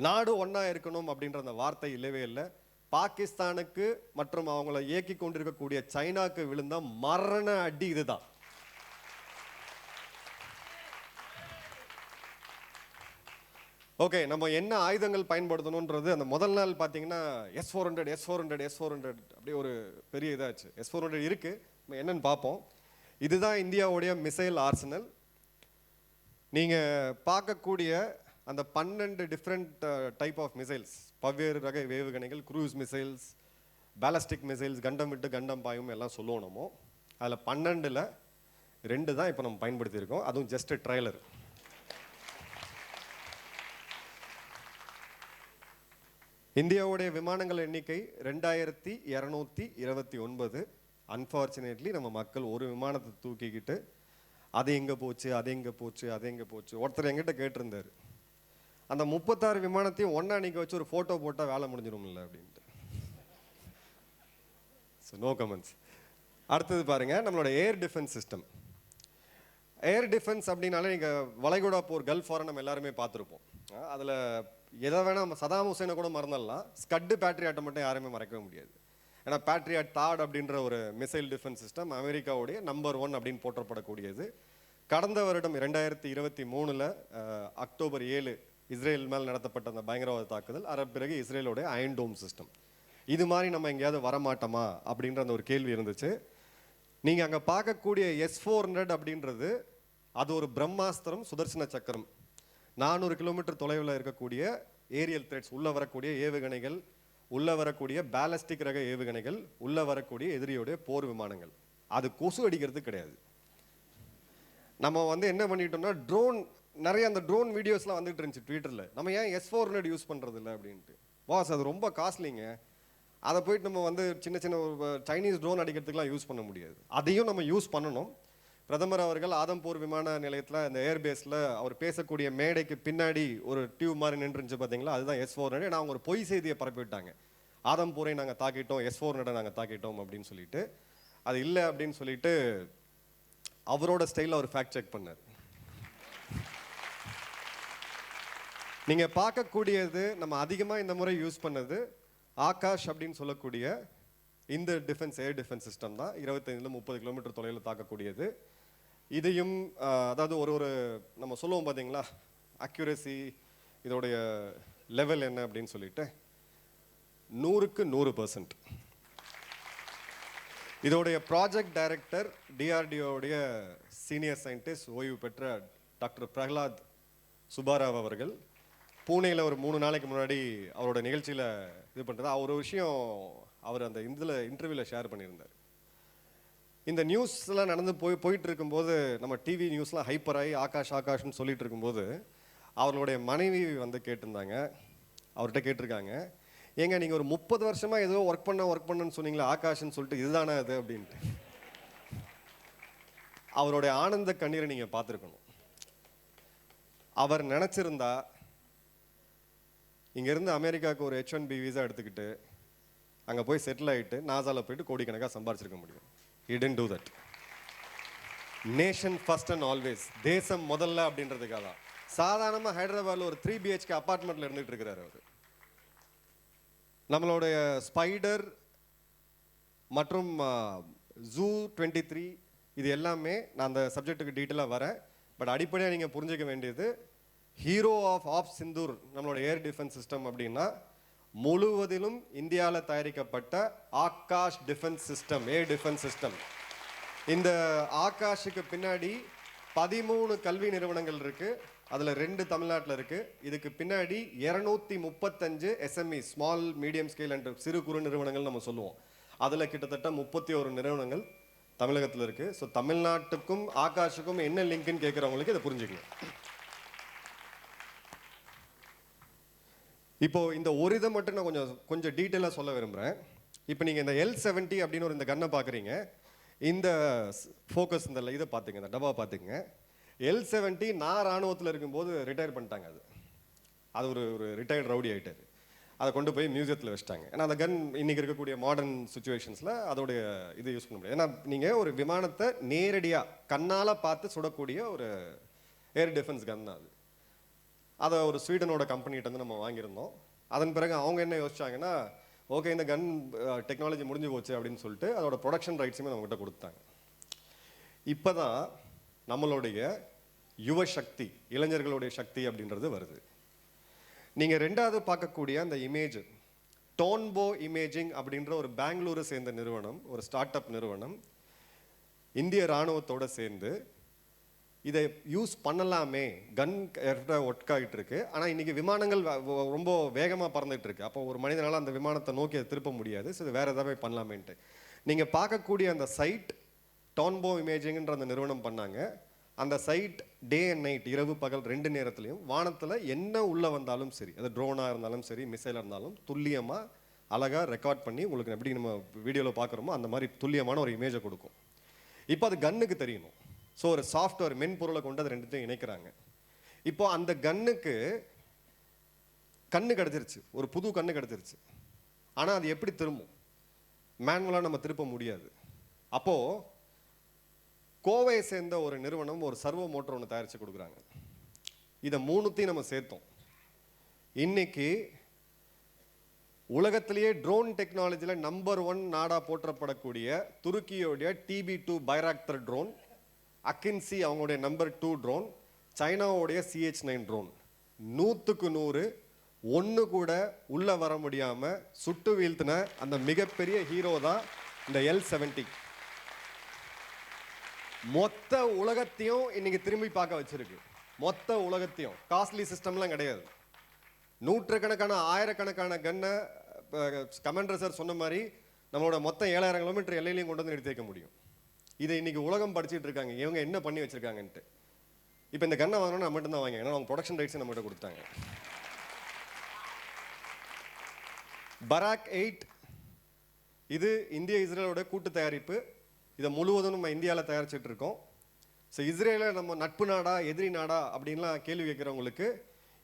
நாடு ஒன்றா இருக்கணும் அப்படின்ற அந்த வார்த்தை இல்லவே இல்லை. பாகிஸ்தானுக்கு மற்றும் அவங்கள இயக்கி கொண்டிருக்கக்கூடிய சைனாக்கு விழுந்த மரண அடி இதுதான். ஓகே, நம்ம என்ன ஆயுதங்கள் பயன்படுத்தணுன்றது அந்த முதல் நாள் பார்த்தீங்கன்னா S-400 அப்படியே ஒரு பெரிய இதாச்சு. S-400 இருக்கு, நம்ம என்னன்னு பார்ப்போம். இதுதான் இந்தியாவுடைய மிசைல் ஆர்சனல். நீங்கள் பார்க்கக்கூடிய அந்த 12 டிஃப்ரெண்ட் டைப் ஆஃப் மிசைல்ஸ், பல்வேறு ரக ஏவுகணைகள், க்ரூஸ் மிசைல்ஸ், பேலஸ்டிக் மிசைல்ஸ், கண்டம் விட்டு கண்டம் பாயும் எல்லாம் சொல்லுவோம். நம்ம அதில் 12ல் 2 தான் இப்போ நம்ம பயன்படுத்தியிருக்கோம். அதுவும் ஜஸ்ட் ட்ரைலர். இந்தியாவுடைய விமானங்கள் எண்ணிக்கை 2229. அன்ஃபார்ச்சுனேட்லி நம்ம மக்கள் ஒரு விமானத்தை தூக்கிக்கிட்டு அது எங்கே போச்சு, அது எங்கே போச்சு, அது எங்கே போச்சு. ஒருத்தர் எங்கிட்ட கேட்டிருந்தார், அந்த 36 விமானத்தையும் ஒன்றா நிற்க வச்சு ஒரு ஃபோட்டோ போட்டால் வேலை முடிஞ்சிடும்ல அப்படின்ட்டு. So no comments. அடுத்தது பாருங்கள், நம்மளோட air defence system. Air defence அப்படின்னாலே நீங்கள் வளைகுடா போர், கல்ஃப் வாரை நம்ம எல்லாருமே பார்த்துருப்போம். அதில் எதை வேணால் நம்ம சதாம் ஹுசேனை கூட மறந்துடலாம், ஸ்கட்டு பேட்ரியாட்டை மட்டும் யாருமே மறக்கவே முடியாது. ஏன்னா பேட்ரியாட் தாட் அப்படின்ற ஒரு மிசைல் டிஃபென்ஸ் சிஸ்டம் அமெரிக்காவுடைய நம்பர் 1 அப்படின்னு போற்றப்படக்கூடியது. கடந்த வருடம் 2023 அக்டோபர் 7 இஸ்ரேல் மேல் நடத்தப்பட்ட அந்த பயங்கரவாத தாக்குதல், அதன் பிறகு இஸ்ரேலோடைய அயன் டோம் சிஸ்டம். இது மாதிரி நம்ம எங்கேயாவது வரமாட்டோமா அப்படின்ற அந்த ஒரு கேள்வி இருந்துச்சு. நீங்கள் அங்கே பார்க்கக்கூடிய S-400 அப்படின்றது அது ஒரு பிரம்மாஸ்திரம், சுதர்சன சக்கரம். 400 கிலோமீட்டர் தொலைவில் இருக்கக்கூடிய ஏரியல் த்ரெட்ஸ், உள்ளே வரக்கூடிய ஏவுகணைகள், உள்ளே வரக்கூடிய பேலஸ்டிக் ரக ஏவுகணைகள், உள்ளே வரக்கூடிய எதிரியோடைய போர் விமானங்கள். அது கொசு அடிக்கிறது கிடையாது. நம்ம வந்து என்ன பண்ணிட்டோம்னா ட்ரோன், நிறைய அந்த ட்ரோன் வீடியோஸ்லாம் வந்துட்டு இருந்துச்சு ட்விட்டரில். நம்ம ஏன் S-400 யூஸ் பண்ணுறது இல்லை அப்படின்ட்டு. வாஸ் அது ரொம்ப காஸ்ட்லிங்க. அதை போயிட்டு நம்ம வந்து சின்ன சின்ன சைனீஸ் ட்ரோன் அடிக்கிறதுக்குலாம் யூஸ் பண்ண முடியாது. அதையும் நம்ம யூஸ் பண்ணணும். பிரதமர் அவர்கள் ஆதம்பூர் விமான நிலையத்தில் அந்த ஏர்பேஸில் அவர் பேசக்கூடிய மேடைக்கு பின்னாடி ஒரு டியூப் மாதிரி நின்றுச்சு பார்த்தீங்களா, அதுதான் S-400. நான் அவங்க ஒரு பொய் செய்தியை பரப்பிவிட்டாங்க, ஆதம்பூரை நாங்கள் தாக்கிட்டோம், S-400 நாங்கள் தாக்கிட்டோம் அப்படின்னு சொல்லிட்டு. அது இல்லை அப்படின்னு சொல்லிட்டு அவரோட ஸ்டைலில் அவர் ஃபேக்ட் செக் பண்ணார். நீங்கள் பார்க்கக்கூடியது நம்ம அதிகமாக இந்த முறை யூஸ் பண்ணது ஆகாஷ் அப்படின்னு சொல்லக்கூடிய இந்த டிஃபென்ஸ் ஏர் டிஃபென்ஸ் சிஸ்டம் தான். 25-30 கிலோமீட்டர் தொலைவில் தாக்கக்கூடியது. இதையும் அதாவது ஒரு நம்ம சொல்லுவோம் பார்த்தீங்களா அக்யூரசி, இதோடைய லெவல் என்ன அப்படின்னு சொல்லிட்டு 100க்கு 100%. இதோடைய ப்ராஜெக்ட் டைரக்டர் DRDOடைய சீனியர் சயின்டிஸ்ட், ஓய்வு பெற்ற டாக்டர் பிரகலாத் சுபாராவ் அவர்கள் பூனேயில் ஒரு 3 நாளைக்கு முன்னாடி அவரோட நிகழ்ச்சியில் இது பண்ணுறது. ஒரு விஷயம் அவர் அந்த இன்டர்வியூவில் ஷேர் பண்ணியிருந்தார். இந்த நியூஸ்லாம் நடந்து போயிட்டு இருக்கும்போது, நம்ம டிவி நியூஸ்லாம் ஹைப்பர் ஆகி ஆகாஷ்னு சொல்லிட்டு இருக்கும்போது அவர்களுடைய மனைவி வந்து கேட்டிருந்தாங்க, அவர்கிட்ட கேட்டிருக்காங்க, ஏங்க நீங்கள் ஒரு 30 வருஷமாக ஏதோ ஒர்க் பண்ணுன்னு சொன்னீங்களா ஆகாஷ்ன்னு சொல்லிட்டு, இதுதானே அது அப்படின்ட்டு. அவருடைய ஆனந்த கண்ணீரை நீங்கள் பார்த்துருக்கணும். அவர் நினச்சிருந்தா இங்கேருந்து அமெரிக்காவுக்கு ஒரு H-1B வீசா எடுத்துக்கிட்டு அங்கே போய் செட்டில் ஆகிட்டு நாசாவில் போயிட்டு கோடிக்கணக்காக சம்பாரிச்சிருக்க முடியும். He didn't do that. Nation first and always, தேசம் முதல்ல அப்படின்றதுக்காக தான். சாதாரணமாக ஹைதராபாத்தில் ஒரு 3 BHK அப்பார்ட்மெண்ட்டில் இருந்துகிட்டு இருக்கிறார் அவர். நம்மளுடைய ஸ்பைடர் மற்றும் ஜூ 23 இது எல்லாமே நான் அந்த சப்ஜெக்ட்டுக்கு டீட்டெயிலாக வரேன். பட் அடிப்படையாக நீங்கள் புரிஞ்சிக்க வேண்டியது, ஹீரோ ஆஃப் சிந்தூர் நம்மளோட ஏர் டிஃபென்ஸ் சிஸ்டம் அப்படின்னா முழுவதிலும் இந்தியாவில் தயாரிக்கப்பட்ட Akash defence system, air defence system. இந்த ஆகாஷுக்கு பின்னாடி 13 கல்வி நிறுவனங்கள் இருக்குது. அதில் 2 தமிழ்நாட்டில் இருக்குது. இதுக்கு பின்னாடி 235 SME, small medium scale and சிறு குறு நிறுவனங்கள் நம்ம சொல்லுவோம். அதில் கிட்டத்தட்ட 31 நிறுவனங்கள் தமிழகத்தில் இருக்குது. ஸோ தமிழ்நாட்டுக்கும் ஆகாஷுக்கும் என்ன லிங்க்னு கேட்குறவங்களுக்கு இதை புரிஞ்சுக்கணும். இப்போ இந்த ஒரு இதை மட்டும் நான் கொஞ்சம் டீட்டெயிலாக சொல்ல விரும்புகிறேன். இப்போ நீங்கள் இந்த L70 அப்படின்னு ஒரு இந்த கன்னை பார்க்குறீங்க, இந்த ஃபோக்கஸ் இந்த இதை பார்த்துங்க, இந்த டப்பா பார்த்துங்க. L70 நான் ராணுவத்தில் இருக்கும்போது ரிட்டையர் பண்ணிட்டாங்க. அது ஒரு ரிட்டையர்ட் ரவுடி ஆகிட்டார். அதை கொண்டு போய் மியூசியத்தில் வச்சிட்டாங்க. ஏன்னா அந்த கன் இன்றைக்கி இருக்கக்கூடிய மாடர்ன் சுச்சுவேஷன்ஸில் அதோடைய இது யூஸ் பண்ண முடியாது. ஏன்னா நீங்கள் ஒரு விமானத்தை நேரடியாக கண்ணால் பார்த்து சுடக்கூடிய ஒரு ஏர் டிஃபென்ஸ் கன் தான் அது. அதை ஒரு ஸ்வீடனோட கம்பெனிகிட்ட வந்து நம்ம வாங்கியிருந்தோம். அதன் பிறகு அவங்க என்ன யோசிச்சாங்கன்னா, ஓகே இந்த கன் டெக்னாலஜி முடிஞ்சு போச்சு அப்படின்னு சொல்லிட்டு அதோட ப்ரொடக்ஷன் ரைட்ஸுமே நம்மகிட்ட கொடுத்தாங்க. இப்போ தான் நம்மளுடைய யுவ சக்தி, இளைஞர்களுடைய சக்தி அப்படின்றது வருது. நீங்கள் ரெண்டாவது பார்க்கக்கூடிய அந்த இமேஜ், டோன்போ இமேஜிங் அப்படின்ற ஒரு பெங்களூரை சேர்ந்த நிறுவனம், ஒரு ஸ்டார்ட் அப் நிறுவனம் இந்திய இராணுவத்தோடு சேர்ந்து இதை யூஸ் பண்ணலாமே, கன் ஒட்காயிட்டு இருக்கு. ஆனால் இன்றைக்கி விமானங்கள் ரொம்ப வேகமாக பறந்துட்டு இருக்கு. அப்போ ஒரு மனிதனால் அந்த விமானத்தை நோக்கி அதை திருப்ப முடியாது. ஸோ இது வேறு ஏதாவது பண்ணலாமேன்ட்டு நீங்கள் பார்க்கக்கூடிய அந்த சைட் டோன்போ இமேஜிங்ன்ற அந்த நிறுவனம் பண்ணாங்க. அந்த சைட் டே அண்ட் நைட், இரவு பகல் 2 நேரத்துலையும் வானத்தில் என்ன உள்ளே வந்தாலும் சரி, அது ட்ரோனாக இருந்தாலும் சரி, மிசைலாக இருந்தாலும் துல்லியமாக அழகாக ரெக்கார்ட் பண்ணி உங்களுக்கு எப்படி நம்ம வீடியோவில் பார்க்குறோமோ அந்த மாதிரி துல்லியமான ஒரு இமேஜை கொடுக்கும். இப்போ அது கன்னுக்கு தெரியணும். ஸோ ஒரு சாஃப்ட்வேர் மென்பொருளை கொண்டு அது ரெண்டுத்தையும் இணைக்கிறாங்க. இப்போ அந்த கன்னுக்கு கண்ணு கிடச்சிருச்சு, ஒரு புது கண்ணு கிடச்சிருச்சு. ஆனால் அது எப்படி திரும்பும்? மேனுவலாக நம்ம திருப்ப முடியாது. அப்போது கோவையை சேர்ந்த ஒரு நிறுவனம் ஒரு சர்வோ மோட்டர் ஒன்று தயாரித்து கொடுக்குறாங்க. இதை 3த்தையும் நம்ம சேர்த்தோம். இன்னைக்கு உலகத்திலேயே ட்ரோன் டெக்னாலஜியில் நம்பர் 1 நாடாக போற்றப்படக்கூடிய துருக்கியோடைய TB2 பைராக்டர் ட்ரோன், அக்கின்சி அவங்களுடைய நம்பர் 2 ட்ரோன், சைனாவுடைய CH9 ட்ரோன், 100க்கு 100 ஒன்று கூட உள்ளே வர முடியாமல் சுட்டு வீழ்த்தின அந்த மிகப்பெரிய ஹீரோ தான் இந்த L70. மொத்த உலகத்தையும் இன்னைக்கு திரும்பி பார்க்க வச்சிருக்கு. மொத்த உலகத்தையும். காஸ்ட்லி சிஸ்டம்லாம் கிடையாது. நூற்றுக்கணக்கான ஆயிரக்கணக்கான கன்னை கமாண்டர் சார் சொன்ன மாதிரி நம்மளோட மொத்தம் 7000 கிலோமீட்டர் எல்லையிலையும் கொண்டு வந்து நிறுத்தி வைக்க முடியும். இதை இன்னைக்கு உலகம் படிச்சுட்டு இருக்காங்க, இவங்க என்ன பண்ணி வச்சிருக்காங்கன்ட்டு. இப்போ இந்த கன்னை வாங்கணும்னா நம்ம மட்டும் தான் வாங்க, ஏன்னா அவங்க ப்ரொடக்ஷன் ரைட்ஸ் நம்மகிட்ட கொடுத்தாங்க. பராக் 8 இது இந்திய இஸ்ரேலோட கூட்டு தயாரிப்பு. இதை முழுவதும் நம்ம இந்தியாவில் தயாரிச்சுட்டு இருக்கோம். ஸோ இஸ்ரேலை நம்ம நட்பு நாடா எதிரி நாடா அப்படின்லாம் கேள்வி கேட்குறவங்களுக்கு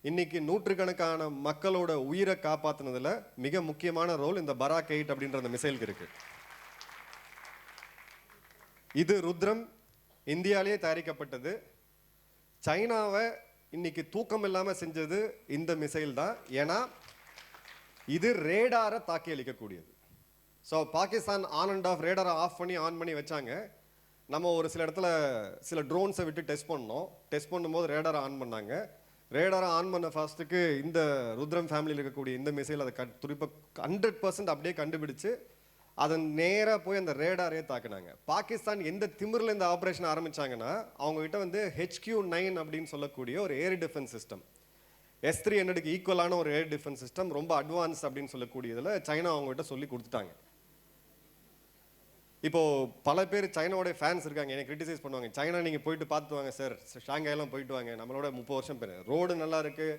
இன்னைக்கு நூற்றுக்கணக்கான மக்களோட உயிரை காப்பாற்றினதில் மிக முக்கியமான ரோல் இந்த பராக் 8 அப்படின்ற அந்த மிசைலுக்கு இருக்கு. இது ருத்ரம் இந்தியாவிலேயே தயாரிக்கப்பட்டது. சைனாவை இன்னைக்கு தூக்கம் இல்லாமல் செஞ்சது இந்த மிசைல் தான். ஏன்னா இது ரேடாரை தாக்கி அளிக்கக்கூடியது. So Pakistan on and off ரேடாரை ஆஃப் பண்ணி ஆன் பண்ணி வச்சாங்க. நம்ம ஒரு சில இடத்துல சில ட்ரோன்ஸை விட்டு டெஸ்ட் பண்ணோம். டெஸ்ட் பண்ணும்போது ரேடாரை ஆன் பண்ணாங்க. ரேடாரை ஆன் பண்ண ஃபாஸ்ட்டுக்கு இந்த ருத்ரம் ஃபேமிலியில் இருக்கக்கூடிய இந்த மிசைல் அதை துடிப்பை 100% அப்படியே கண்டுபிடிச்சு அதை நேராக போய் அந்த ரேடாரே தாக்குனாங்க. பாகிஸ்தான் எந்த திமிரில் இந்த ஆப்ரேஷன் ஆரம்பித்தாங்கன்னா, அவங்ககிட்ட வந்து HQ9 அப்படின்னு சொல்லக்கூடிய ஒரு ஏர் டிஃபென்ஸ் சிஸ்டம், S300க்கு ஈக்குவலான ஒரு ஏர் டிஃபென்ஸ் சிஸ்டம், ரொம்ப அட்வான்ஸ் அப்படின்னு சொல்லக்கூடியதில் சைனா அவங்ககிட்ட சொல்லி கொடுத்துட்டாங்க. இப்போது பல பேர் சைனாவோடைய ஃபேன்ஸ் இருக்காங்க, எனக்கு கிரிட்டிசைஸ் பண்ணுவாங்க. சைனா நீங்கள் போயிட்டு பார்த்து வாங்க சார், ஷாங்காயெல்லாம் போயிட்டு வாங்க, நம்மளோட 30 வருஷம் பேர், ரோடு நல்லா இருக்குது,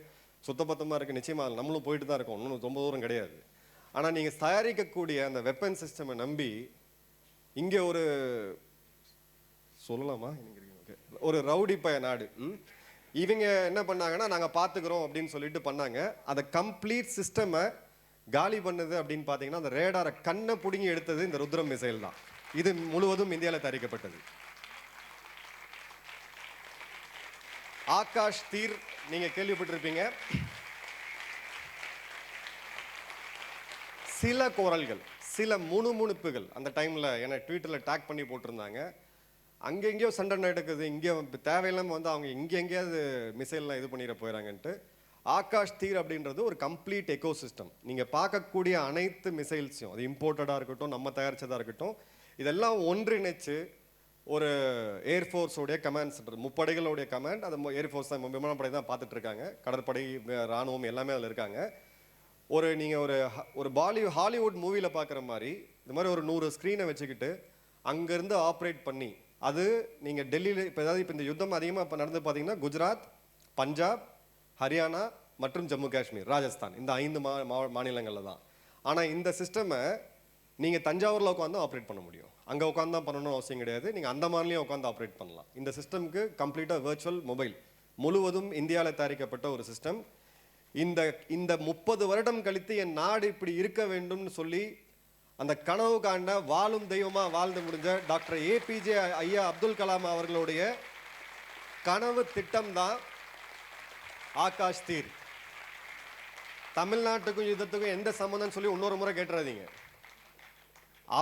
சுத்தபத்தமாக இருக்குது, நிச்சயமாக நம்மளும் போயிட்டு தான் இருக்கோம், இன்னும் ரொம்ப தூரம் கிடையாது. ஆனால் நீங்கள் தயாரிக்கக்கூடிய அந்த வெப்பன் சிஸ்டமை நம்பி இங்கே ஒரு சொல்லலாமா ஒரு ரவுடி பய நாடு இவங்க என்ன பண்ணாங்கன்னா, நாங்கள் பார்த்துக்கிறோம் அப்படின்னு சொல்லிட்டு பண்ணாங்க. அதை கம்ப்ளீட் சிஸ்டமை காலி பண்ணுது அப்படின்னு பார்த்தீங்கன்னா, அந்த ரேடாரை கண்ணை பிடுங்கி எடுத்தது இந்த ருத்ரம் மிசைல் தான். இது முழுவதும் இந்தியாவில் தயாரிக்கப்பட்டது. ஆகாஷ் தீர் நீங்கள் கேள்விப்பட்டிருப்பீங்க. சில குரல்கள், சில முணுமுணுப்புகள் அந்த டைமில் என்னை ட்விட்டரில் டேக் பண்ணி போட்டிருந்தாங்க. அங்கெங்கேயோ சண்டை நடக்குது, இங்கே தேவையில்லாமல் வந்து அவங்க எங்கேயாவது மிசைல்லாம் இது பண்ணிட போயிடறாங்கன்ட்டு. ஆகாஷ் தீர் அப்படின்றது ஒரு கம்ப்ளீட் எக்கோ சிஸ்டம். நீங்கள் பார்க்கக்கூடிய அனைத்து மிசைல்ஸையும், அது இம்போர்ட்டடாக இருக்கட்டும், நம்ம தயாரித்ததாக இருக்கட்டும், இதெல்லாம் ஒன்றிணைச்சு ஒரு ஏர்ஃபோர்ஸோடைய கமாண்ட் சென்டர், முப்படைகளுடைய கமாண்ட், அது ஏர்ஃபோர்ஸ் தான், விமானப்படை தான் பார்த்துட்ருக்காங்க, கடற்படை, இராணுவம் எல்லாமே அதில் இருக்காங்க. நீங்கள் ஒரு ஹாலிவுட் மூவியில் பார்க்குற மாதிரி இது மாதிரி ஒரு 100 ஸ்க்ரீனை வச்சுக்கிட்டு அங்கேருந்து ஆப்ரேட் பண்ணி, அது நீங்கள் டெல்லியில் இப்போ ஏதாவது இப்போ இந்த யுத்தம் அதிகமாக இப்போ நடந்து பார்த்தீங்கன்னா குஜராத், பஞ்சாப், ஹரியானா மற்றும் ஜம்மு காஷ்மீர், ராஜஸ்தான், இந்த 5 மாநிலங்களில் தான். ஆனால் இந்த சிஸ்டமை நீங்கள் தஞ்சாவூரில் உட்காந்து ஆப்ரேட் பண்ண முடியும். அங்கே உட்காந்து தான் பண்ணணும்னு அவசியம் கிடையாது. நீங்கள் அந்தமான்லேயும் உட்காந்து ஆப்ரேட் பண்ணலாம். இந்த சிஸ்டம்க்கு கம்ப்ளீட்டாக வர்ச்சுவல் மொபைல் முழுவதும் இந்தியாவில் தயாரிக்கப்பட்ட ஒரு சிஸ்டம். இந்த 30 வருடம் கழித்து என் நாடு இப்படி இருக்க வேண்டும்னு சொல்லி அந்த கனவு காண்ட வாழும் தெய்வமாக வாழ்ந்து முடிஞ்ச டாக்டர் ஏபிஜே ஐயா அப்துல் கலாம் அவர்களுடைய கனவு திட்டம் தான் ஆகாஷ் தீர். தமிழ்நாட்டுக்கும் யுத்தத்துக்கும் எந்த சம்மந்தம் சொல்லி இன்னொரு முறை கேட்டுறாதீங்க.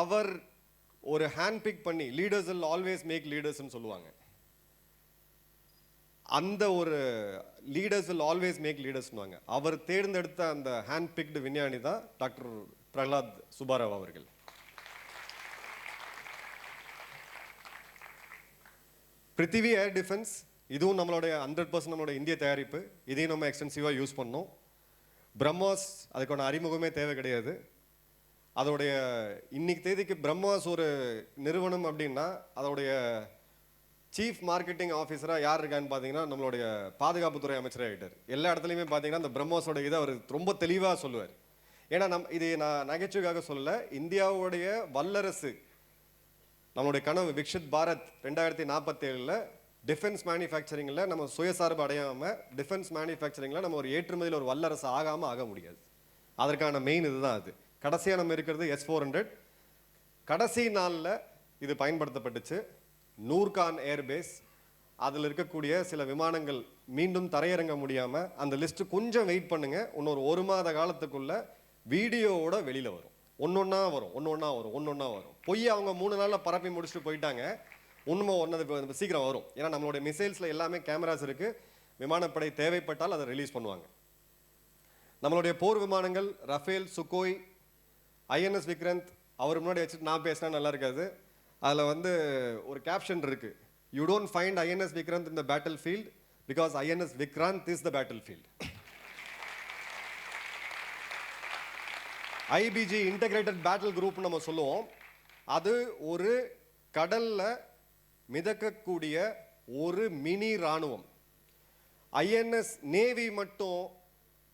அவர் ஒரு ஹேண்ட் பிக் பண்ணி லீடர்ஸ் வில் ஆல்வேஸ் மேக் லீடர்ஸ்னு சொல்லுவாங்க. அந்த ஒரு லீடர்ஸ் வில் ஆல்வேஸ் மேக் லீடர்ஸ்னுவாங்க. அவர் தேர்ந்தெடுத்த அந்த ஹேண்ட் பிக்டு விஞ்ஞானி தான் டாக்டர் பிரகலாத் சுபாராவ் அவர்கள். பிருத்திவி ஏர் டிஃபென்ஸ் இதுவும் நம்மளுடைய 100% நம்மளோட இந்திய தயாரிப்பு. இதையும் நம்ம எக்ஸ்டென்சிவாக யூஸ் பண்ணோம். பிரம்மாஸ் அதுக்கான அறிமுகமே தேவை கிடையாது. அதோடைய இன்னைக்கு தேதிக்கு பிரம்மாஸ் ஒரு நிறுவனம் அப்படின்னா அதோடைய சீஃப் மார்க்கெட்டிங் ஆஃபீஸராக யார் இருக்கான்னு பார்த்தீங்கன்னா நம்மளுடைய பாதுகாப்புத்துறை அமைச்சரே ஆகிட்டார். எல்லா இடத்துலையுமே பார்த்தீங்கன்னா அந்த பிரம்மாஸோட இதை அவர் ரொம்ப தெளிவாக சொல்லுவார். ஏன்னா இது நான் நகைச்சுவைக்காக சொல்லலை. இந்தியாவுடைய வல்லரசு நம்மளுடைய கனவு விக்ஷித் பாரத் 2047 டிஃபென்ஸ் மேனுஃபேக்சரிங்கில் நம்ம சுயசார்பு அடையாமல் டிஃபென்ஸ் மேனுஃபேக்சரிங்கில் நம்ம ஒரு ஏற்றுமதியில் ஒரு வல்லரசு ஆக முடியாது. அதற்கான மெயின் இதுதான். அது கடைசியாக நம்ம இருக்கிறது S-400. கடைசி நாளில் இது பயன்படுத்தப்பட்டுச்சு. நூர்கான் ஏர்பேஸ் அதில் இருக்கக்கூடிய சில விமானங்கள் மீண்டும் தரையிறங்க முடியாமல் அந்த லிஸ்ட்டு கொஞ்சம் வெயிட் பண்ணுங்கள். இன்னொரு 1 மாத காலத்துக்குள்ளே வீடியோவோட வெளியில் வரும். ஒன்றொன்னா வரும். பொய் அவங்க 3 நாளில் பரப்பி முடிச்சுட்டு போயிட்டாங்க. உண்மை ஒன்று சீக்கிரம் வரும். ஏன்னா நம்மளுடைய மிசைல்ஸில் எல்லாமே கேமராஸ் இருக்குது. விமானப்படை தேவைப்பட்டால் அதை ரிலீஸ் பண்ணுவாங்க. நம்மளுடைய போர் விமானங்கள் ரஃபேல், சுகோய், INS விக்ராந்த் அவர் முன்னாடி வச்சுட்டு நான் பேசினா நல்லா இருக்காது. அதில் ஒரு கேப்ஷன் இருக்கு, you don't find INS Vikrant in the battlefield because INS Vikrant is the battlefield. IBG integrated battle group நம்ம சொல்லுவோம். அது ஒரு கடல்ல மிதக்கக்கூடிய ஒரு மினி ராணுவம். INS நேவி மட்டும்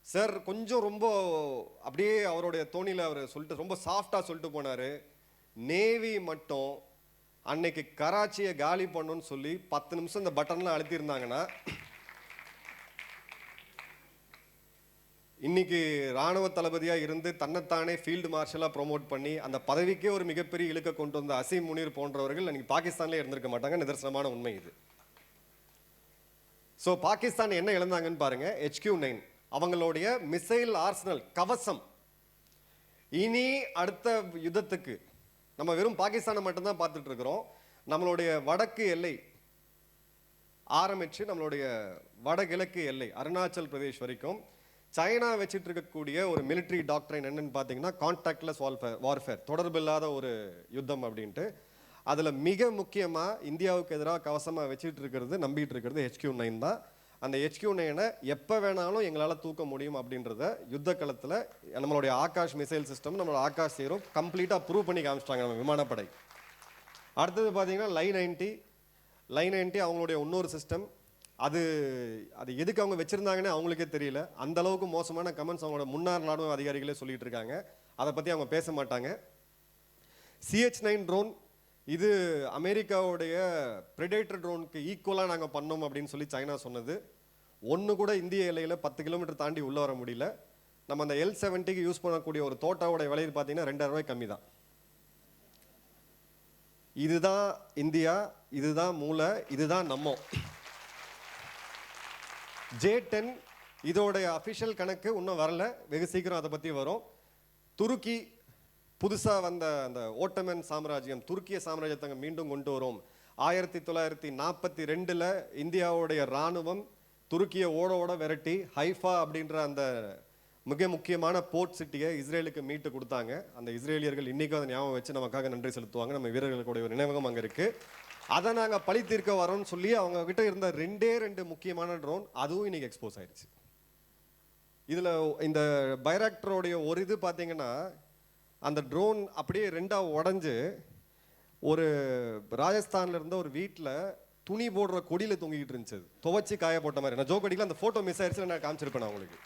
சார் கொஞ்சம் ரொம்ப அப்படியே அவருடைய தோணியில் அவர் சொல்லிட்டு ரொம்ப சாஃப்டாக சொல்லிட்டு போனார். நேவி மட்டும் அன்னைக்கு கராச்சியை காலி பண்ணணும்னு சொல்லி 10 நிமிஷம் இந்த பட்டன்லாம் அழுத்தியிருந்தாங்கன்னா இன்னைக்கு ராணுவ தளபதியாக இருந்து தன்னைத்தானே ஃபீல்டு மார்ஷலாக ப்ரொமோட் பண்ணி அந்த பதவிக்கே ஒரு மிகப்பெரிய இழுக்க கொண்டு வந்த அசீம் முனீர் போன்றவர்கள் அன்னைக்கு பாகிஸ்தான்லேயே இருந்திருக்க மாட்டாங்க. நிதர்சனமான உண்மை இது. ஸோ பாகிஸ்தான் என்ன இழந்தாங்கன்னு பாருங்க. HQ-9 அவங்களுடைய மிசைல் ஆர்சனல் கவசம். இனி அடுத்த யுத்தத்துக்கு நம்ம வெறும் பாகிஸ்தானை மட்டும்தான் பார்த்துட்டு இருக்கிறோம். நம்மளுடைய வடக்கு எல்லை ஆரம்பிச்சு நம்மளுடைய வடகிழக்கு எல்லை அருணாச்சல் பிரதேஷ் வரைக்கும் சைனா வச்சுட்டு இருக்கக்கூடிய ஒரு மிலிட்ரி டாக்டரின் என்னன்னு பார்த்தீங்கன்னா கான்டாக்ட்லெஸ் வார்ஃபேர், தொடர்பு இல்லாத ஒரு யுத்தம் அப்படின்ட்டு. அதில் மிக முக்கியமாக இந்தியாவுக்கு எதிராக கவசமாக வச்சுட்டு இருக்கிறது நம்பிட்டு இருக்கிறது HQ-9 தான். அந்த HQ-9 எப்போ வேணாலும் எங்களால் தூக்க முடியும் அப்படின்றத யுத்த களத்தில் நம்மளுடைய ஆகாஷ் மிசைல் சிஸ்டம் நம்மளோட ஆகாஷ் ஹீரோ கம்ப்ளீட்டாக ப்ரூவ் பண்ணி காமிச்சிட்டாங்க நம்ம விமானப்படை. அடுத்தது பார்த்தீங்கன்னா லைன் 90 அவங்களுடைய இன்னொரு சிஸ்டம். அது எதுக்கு அவங்க வச்சுருந்தாங்கன்னு அவங்களுக்கே தெரியல. அந்த அளவுக்கு மோசமான கமெண்ட்ஸ் அவங்களோட முன்னாள் ராணுவ அதிகாரிகளே சொல்லிட்டு இருக்காங்க. அதை பற்றி அவங்க பேச மாட்டாங்க. CH-9 ட்ரோன் இது அமெரிக்காவுடைய பிரெடேட்டர் ட்ரோனுக்கு ஈக்குவலாக நாங்கள் பண்ணோம் அப்படின்னு சொல்லி சைனா சொன்னது. ஒன்று கூட இந்திய எல்லையில் 10 கிலோமீட்டர் தாண்டி உள்ளே வர முடியல. நம்ம அந்த L-70க்கு யூஸ் பண்ணக்கூடிய ஒரு தோட்டாவோட விலை பார்த்தீங்கன்னா 2000 ரூபாய் கம்மி தான். இதுதான் இந்தியா, இதுதான் மூளை, இதுதான் நம்ம. J-10 இதோடைய அஃபிஷியல் கணக்கு இன்னும் வரல, வெகு சீக்கிரம் அதை பற்றி வரும். துருக்கி புதுசாக வந்த அந்த ஓட்டமன் சாம்ராஜ்யம், துருக்கிய சாம்ராஜ்யத்தை மீண்டும் கொண்டு வரும். 1942 இந்தியாவுடைய இராணுவம் துருக்கியை ஓட விரட்டி ஹைஃபா அப்படின்ற அந்த மிக முக்கியமான போர்ட் சிட்டியை இஸ்ரேலுக்கு மீட்டு கொடுத்தாங்க. அந்த இஸ்ரேலியர்கள் இன்றைக்கும் அதை ஞாபகம் வச்சு நமக்காக நன்றி செலுத்துவாங்க. நம்ம வீரர்களுடைய ஒரு நினைவகம் அங்கே இருக்குது. அதை நாங்கள் பழி தீர்க்க வரோம்னு சொல்லி அவங்க கிட்ட இருந்த 2 முக்கியமான ட்ரோன் அதுவும் இன்னைக்கு எக்ஸ்போஸ் ஆயிடுச்சு. இதில் இந்த பைராக்டரோடைய ஒரு இது பார்த்தீங்கன்னா அந்த ட்ரோன் அப்படியே 2ஆக உடஞ்சு ஒரு ராஜஸ்தானில் இருந்த ஒரு வீட்டில் துணி போடுற கொடியில் தொங்கிக்கிட்டு இருந்துச்சு. துவச்சி காய போட்ட மாதிரி. நான் ஜோக் அடிக்கல, அந்த ஃபோட்டோ மிஸ் ஆயிடுச்சு, நான் காமிச்சிருப்பேன் உங்களுக்கு.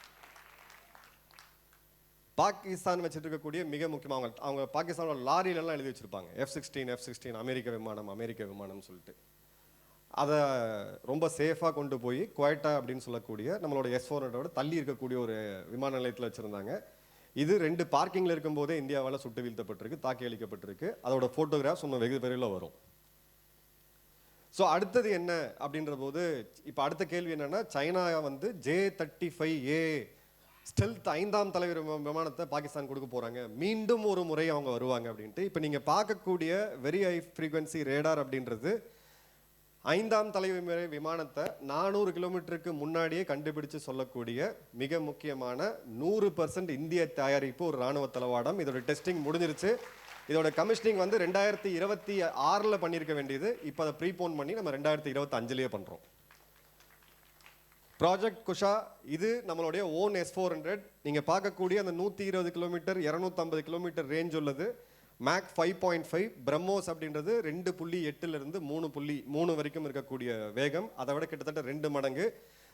பாகிஸ்தான் வச்சுட்டு இருக்கக்கூடிய மிக முக்கியமாக அவங்க பாகிஸ்தானோட லாரியிலலாம் எழுதி வச்சிருப்பாங்க F-16 அமெரிக்க விமானம் சொல்லிட்டு. அதை ரொம்ப சேஃபாக கொண்டு போய் குவைட்டா அப்படின்னு சொல்லக்கூடிய நம்மளோட S-400 தள்ளி இருக்கக்கூடிய ஒரு விமான நிலையத்தில் வச்சுருந்தாங்க. இது 2 பார்க்கிங்கில் இருக்கும்போதே இந்தியாவால் சுட்டு வீழ்த்தப்பட்டிருக்கு, தாக்கி அளிக்கப்பட்டிருக்கு. அதோட ஃபோட்டோகிராஃப்ஸ் இன்னும் வெகு விரைவில் வரும். ஸோ அடுத்தது என்ன அப்படின்ற போது இப்போ அடுத்த கேள்வி என்னன்னா, சைனா வந்து J-35A ஸ்டெல்த் 5ஆம் தலைவர் விமானத்தை பாகிஸ்தான் கொடுக்க போகிறாங்க, மீண்டும் ஒரு முறை அவங்க வருவாங்க அப்படின்ட்டு. இப்போ நீங்கள் பார்க்கக்கூடிய வெரி ஹை ஃப்ரீக்வன்சி ரேடார் அப்படின்றது 5ஆம் தலைமுறை விமானத்தை 400 கிலோமீட்டருக்கு முன்னாடியே கண்டுபிடிச்சு சொல்லக்கூடிய மிக முக்கியமான 100% இந்திய தயாரிப்பு ஒரு ராணுவ தளவாடம். இதோட டெஸ்டிங் முடிஞ்சிருச்சு. இதோட கமிஷனிங் வந்து 2026 பண்ணியிருக்க வேண்டியது, இப்போ அதை ப்ரீபோன் பண்ணி நம்ம 2025 பண்ணுறோம். ப்ராஜெக்ட் குஷா இது நம்மளுடைய ஓன் S-400. நீங்கள் பார்க்கக்கூடிய அந்த 120 கிலோமீட்டர் 250 கிலோமீட்டர் ரேஞ்ச் உள்ளது. மேக் 5.5. பிரம்மோஸ் அப்படின்றது 2.8 3 வரைக்கும் இருக்கக்கூடிய வேகம், அதை விட கிட்டத்தட்ட 2 மடங்கு.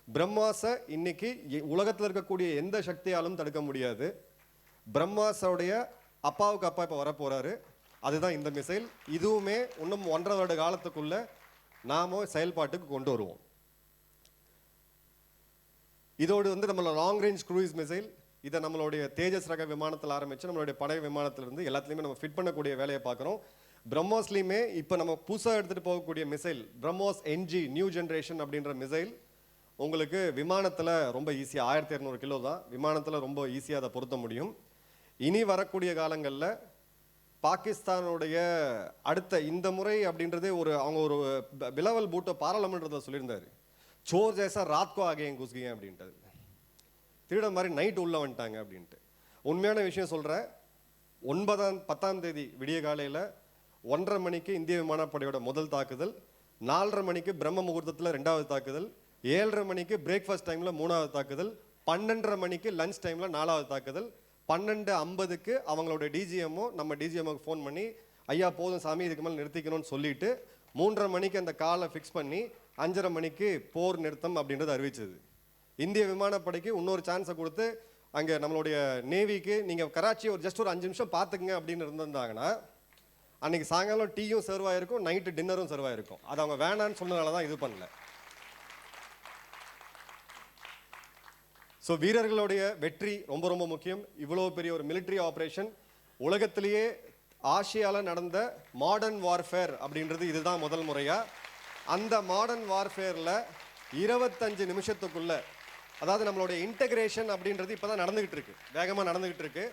பிரம்மாஸை இன்னைக்கு உலகத்தில் இருக்கக்கூடிய எந்த சக்தியாலும் தடுக்க முடியாது. பிரம்மாஸோடைய அப்பாவுக்கு அப்பா இப்போ வரப்போறாரு, அதுதான் இந்த மிசைல். இதுவுமே இன்னும் 1.5 வருட காலத்துக்குள்ள நாம செயல்பாட்டுக்கு கொண்டு வருவோம். இதோடு வந்து நம்மளோட லாங் ரேஞ்ச் க்ரூயிஸ் மிசைல், இதை நம்மளுடைய தேஜஸ் ரக விமானத்தில் ஆரம்பித்து நம்மளுடைய படை விமானத்திலிருந்து எல்லாத்துலேயுமே நம்ம ஃபிட் பண்ணக்கூடிய வேலையை பார்க்குறோம். பிரம்மோஸ்லேயுமே இப்போ நம்ம புதுசாக எடுத்துகிட்டு போகக்கூடிய missile BrahMos NG new generation அப்படின்ற மிசைல் உங்களுக்கு விமானத்தில் ரொம்ப ஈஸியாக 1200 கிலோ தான், விமானத்தில் ரொம்ப ஈஸியாக அதை பொருத்த முடியும். இனி வரக்கூடிய காலங்களில் பாகிஸ்தானுடைய அடுத்த இந்த முறை அப்படின்றதே அவங்க ஒரு பிலவல் பூட்டோ பாராளுமன்றத்தில் சொல்லியிருந்தாரு, சோர் ஜேசா ராத் கோ ஆகேன் குஸ்கியே அப்படின்றது, திருட மாதிரி நைட் உள்ள வந்துட்டாங்க அப்படின்ட்டு. உண்மையான விஷயம் சொல்கிறேன், 10ஆம் தேதி விடிய காலையில் 1:30 மணிக்கு இந்திய விமானப்படையோட முதல் தாக்குதல், 4:30 மணிக்கு பிரம்ம முகூர்த்தத்தில் 2வது தாக்குதல், 7:30 மணிக்கு பிரேக்ஃபாஸ்ட் டைமில் 3வது தாக்குதல், 12:30 மணிக்கு லஞ்ச் டைமில் 4வது தாக்குதல், 12:50க்கு அவங்களோட DGMO நம்ம DGMOக்கு ஃபோன் பண்ணி ஐயா போதும் சாமி இதுக்கு மேலே நிறுத்திக்கணும்னு சொல்லிட்டு 3:30 மணிக்கு அந்த காலை ஃபிக்ஸ் பண்ணி 5:30 மணிக்கு போர் நிறுத்தம் அப்படின்றது அறிவிச்சது. இந்திய விமானப்படைக்கு இன்னொரு சான்ஸை கொடுத்து அங்கே நம்மளுடைய நேவிக்கு நீங்கள் கராச்சி ஜஸ்ட் ஒரு 5 நிமிஷம் பார்த்துக்குங்க அப்படின்னு இருந்திருந்தாங்கன்னா அன்னைக்கு சாயங்காலம் டீயும் சர்வ் ஆயிருக்கும், நைட்டு டின்னரும் சர்வ் ஆயிருக்கும். அது அவங்க வேணான்னு சொன்னதுனால தான் இது பண்ணல. ஸோ வீரர்களுடைய வெற்றி ரொம்ப ரொம்ப முக்கியம். இவ்வளோ பெரிய ஒரு மிலிட்ரி ஆப்ரேஷன் உலகத்திலேயே ஆசியாவில் நடந்த மாடர்ன் வார்ஃபேர் அப்படின்றது இதுதான் முதல் முறையாக. அந்த மாடர்ன் வார்ஃபேரில் 25 நிமிஷத்துக்குள்ள, அதாவது நம்மளுடைய இன்டகிரேஷன் அப்படின்றது இப்போ தான் நடந்துகிட்டு இருக்கு, வேகமாக நடந்துகிட்டு இருக்கு.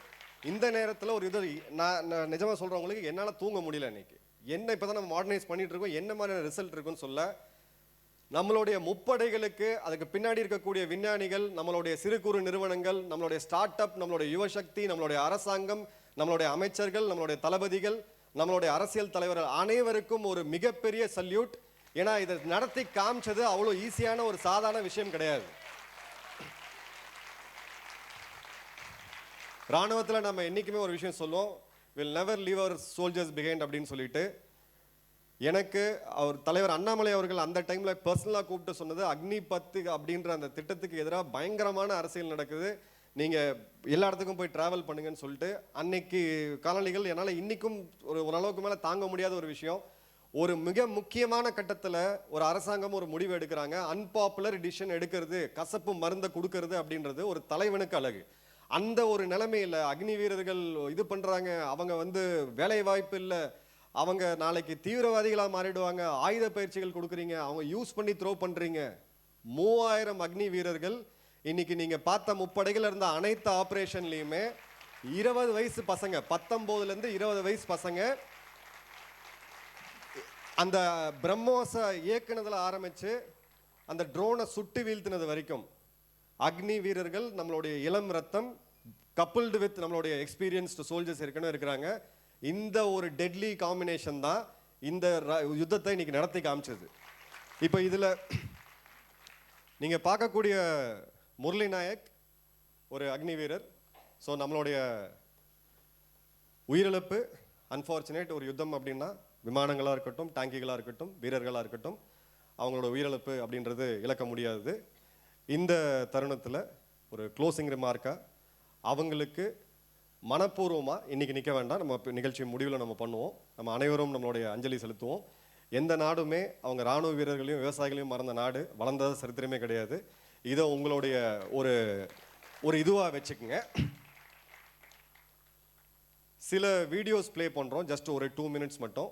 இந்த நேரத்தில் ஒரு இது நான் நிஜமாக சொல்கிறவங்களுக்கு என்னால் தூங்க முடியல இன்னைக்கு. என்ன இப்போ தான் நம்ம மாடர்னைஸ் பண்ணிட்டு இருக்கோம், என்ன மாதிரியான ரிசல்ட் இருக்குன்னு சொல்ல நம்மளுடைய முப்படைகளுக்கு அதுக்கு பின்னாடி இருக்கக்கூடிய விஞ்ஞானிகள், நம்மளுடைய சிறு குறு நிறுவனங்கள், நம்மளுடைய ஸ்டார்ட் அப், நம்மளுடைய யுவசக்தி, நம்மளுடைய அரசாங்கம், நம்மளுடைய அமைச்சர்கள், நம்மளுடைய தளபதிகள், நம்மளுடைய அரசியல் தலைவர்கள் அனைவருக்கும் ஒரு மிகப்பெரிய சல்யூட். ஏன்னா இதை நடத்தி காமிச்சது அவ்வளோ ஈஸியான ஒரு சாதாரண விஷயம் கிடையாது. ராணுவத்தில் நம்ம என்னைக்குமே ஒரு விஷயம் சொல்லுவோம், we'll never leave our soldiers behind அப்படின்னு சொல்லிட்டு. எனக்கு அவர் தலைவர் அண்ணாமலை அவர்கள் அந்த டைமில் பர்சனலாக கூப்பிட்டு சொன்னது, அக்னி 10 அப்படின்ற அந்த திட்டத்துக்கு எதிராக பயங்கரமான அரசியல் நடக்குது, நீங்கள் எல்லா இடத்துக்கும் போய் ட்ராவல் பண்ணுங்கன்னு சொல்லிட்டு. அன்னைக்கு காலணிகள் என்னால் இன்னைக்கும் ஓரளவுக்கு மேலே தாங்க முடியாத ஒரு விஷயம். ஒரு மிக முக்கியமான கட்டத்தில் ஒரு அரசாங்கம் ஒரு முடிவு எடுக்கிறாங்க, அன்பாப்புலர் டிசிஷன் எடுக்கிறது, கசப்பு மருந்தை கொடுக்கறது அப்படின்றது ஒரு தலைவனுக்கு அழகு. அந்த ஒரு நிலைமையில் அக்னி வீரர்கள் இது பண்ணுறாங்க, அவங்க வந்து வேலை வாய்ப்பு இல்லை, அவங்க நாளைக்கு தீவிரவாதிகளாக மாறிடுவாங்க, ஆயுத பயிற்சிகள் கொடுக்குறீங்க, அவங்க யூஸ் பண்ணி த்ரோ பண்ணுறீங்க. 3000 அக்னி வீரர்கள் இன்னைக்கு நீங்கள் பார்த்த முப்படைகள் இருந்த அனைத்து ஆப்ரேஷன்லையுமே 20 வயசு பசங்க, 19லேருந்து 20 வயசு பசங்க அந்த பிரம்மோஸை இயக்குனதுல ஆரம்பித்து அந்த ட்ரோனை சுட்டு வீழ்த்தினது வரைக்கும் அக்னி வீரர்கள் நம்மளுடைய இளம் ரத்தம் கப்புல்டு வித் நம்மளுடைய எக்ஸ்பீரியன்ஸ்டு சோல்ஜர்ஸ் ஏற்கனவே இருக்கிறாங்க. இந்த ஒரு டெட்லி காம்பினேஷன் தான் இந்த யுத்தத்தை இன்னைக்கு நடத்தி காமிச்சது. இப்போ இதில் நீங்கள் பார்க்கக்கூடிய முரளி நாயக் ஒரு அக்னி வீரர். ஸோ நம்மளுடைய உயிரிழப்பு அன்ஃபார்ச்சுனேட். ஒரு யுத்தம் அப்படின்னா விமானங்களாக இருக்கட்டும், டேங்கிகளாக இருக்கட்டும், வீரர்களாக இருக்கட்டும், அவங்களோட உயிரிழப்பு அப்படின்றது இழக்க முடியாதது. இந்த தருணத்தில் ஒரு க்ளோசிங் ரிமார்க்காக அவங்களுக்கு மனப்பூர்வமாக இன்றைக்கி நிற்க வேண்டாம். நம்ம நிகழ்ச்சி முடிவில் நம்ம பண்ணுவோம். நம்ம அனைவரும் நம்மளுடைய அஞ்சலி செலுத்துவோம். எந்த நாடுமே அவங்க இராணுவ வீரர்களையும் விவசாயிகளையும் மறந்த நாடு வளர்ந்தது சரித்திரமே கிடையாது. இதை உங்களுடைய ஒரு இதுவாக வச்சுக்கோங்க. சில வீடியோஸ் ப்ளே பண்ணுறோம், ஜஸ்ட் ஒரு 2 மினிட்ஸ் மட்டும்.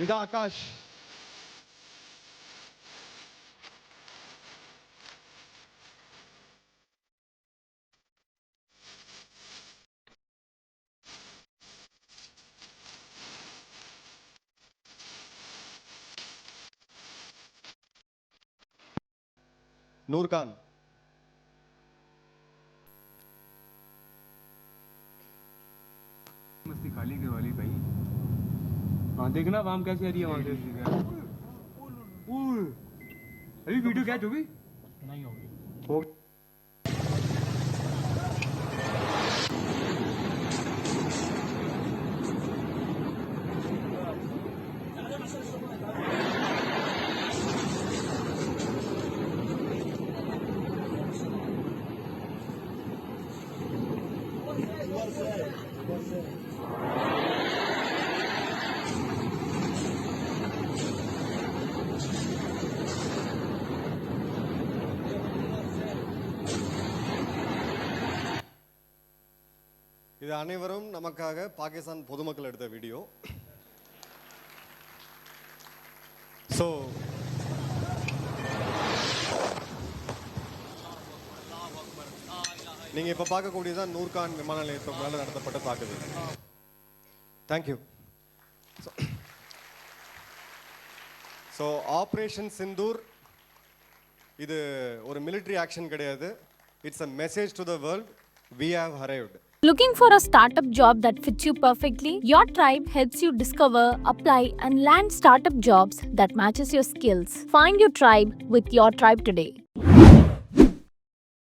इधर आकाश नूर खान, मस्ती खाली के वाली भाई। हाँ देखना वाम कैसी आ रही है वहाँ से। अभी वीडियो कैच होगी नहीं होगी। இது அனைவரும் நமக்காக பாகிஸ்தான் பொதுமக்கள் எடுத்த வீடியோ. ஸோ நீங்கள் இப்போ பார்க்கக்கூடியதான் நூர்கான் விமான நிலையத்துக்கு மேலே நடத்தப்பட்ட தாக்குதல். தேங்க்யூ. ஸோ ஆப்ரேஷன் சிந்தூர் இது ஒரு மிலிட்ரி ஆக்ஷன் கிடையாது. It's a message to the world, we have arrived. Looking for a startup job that fits you perfectly? Your Tribe helps you discover, apply, and land startup jobs that matches your skills. Find your tribe with Your Tribe today.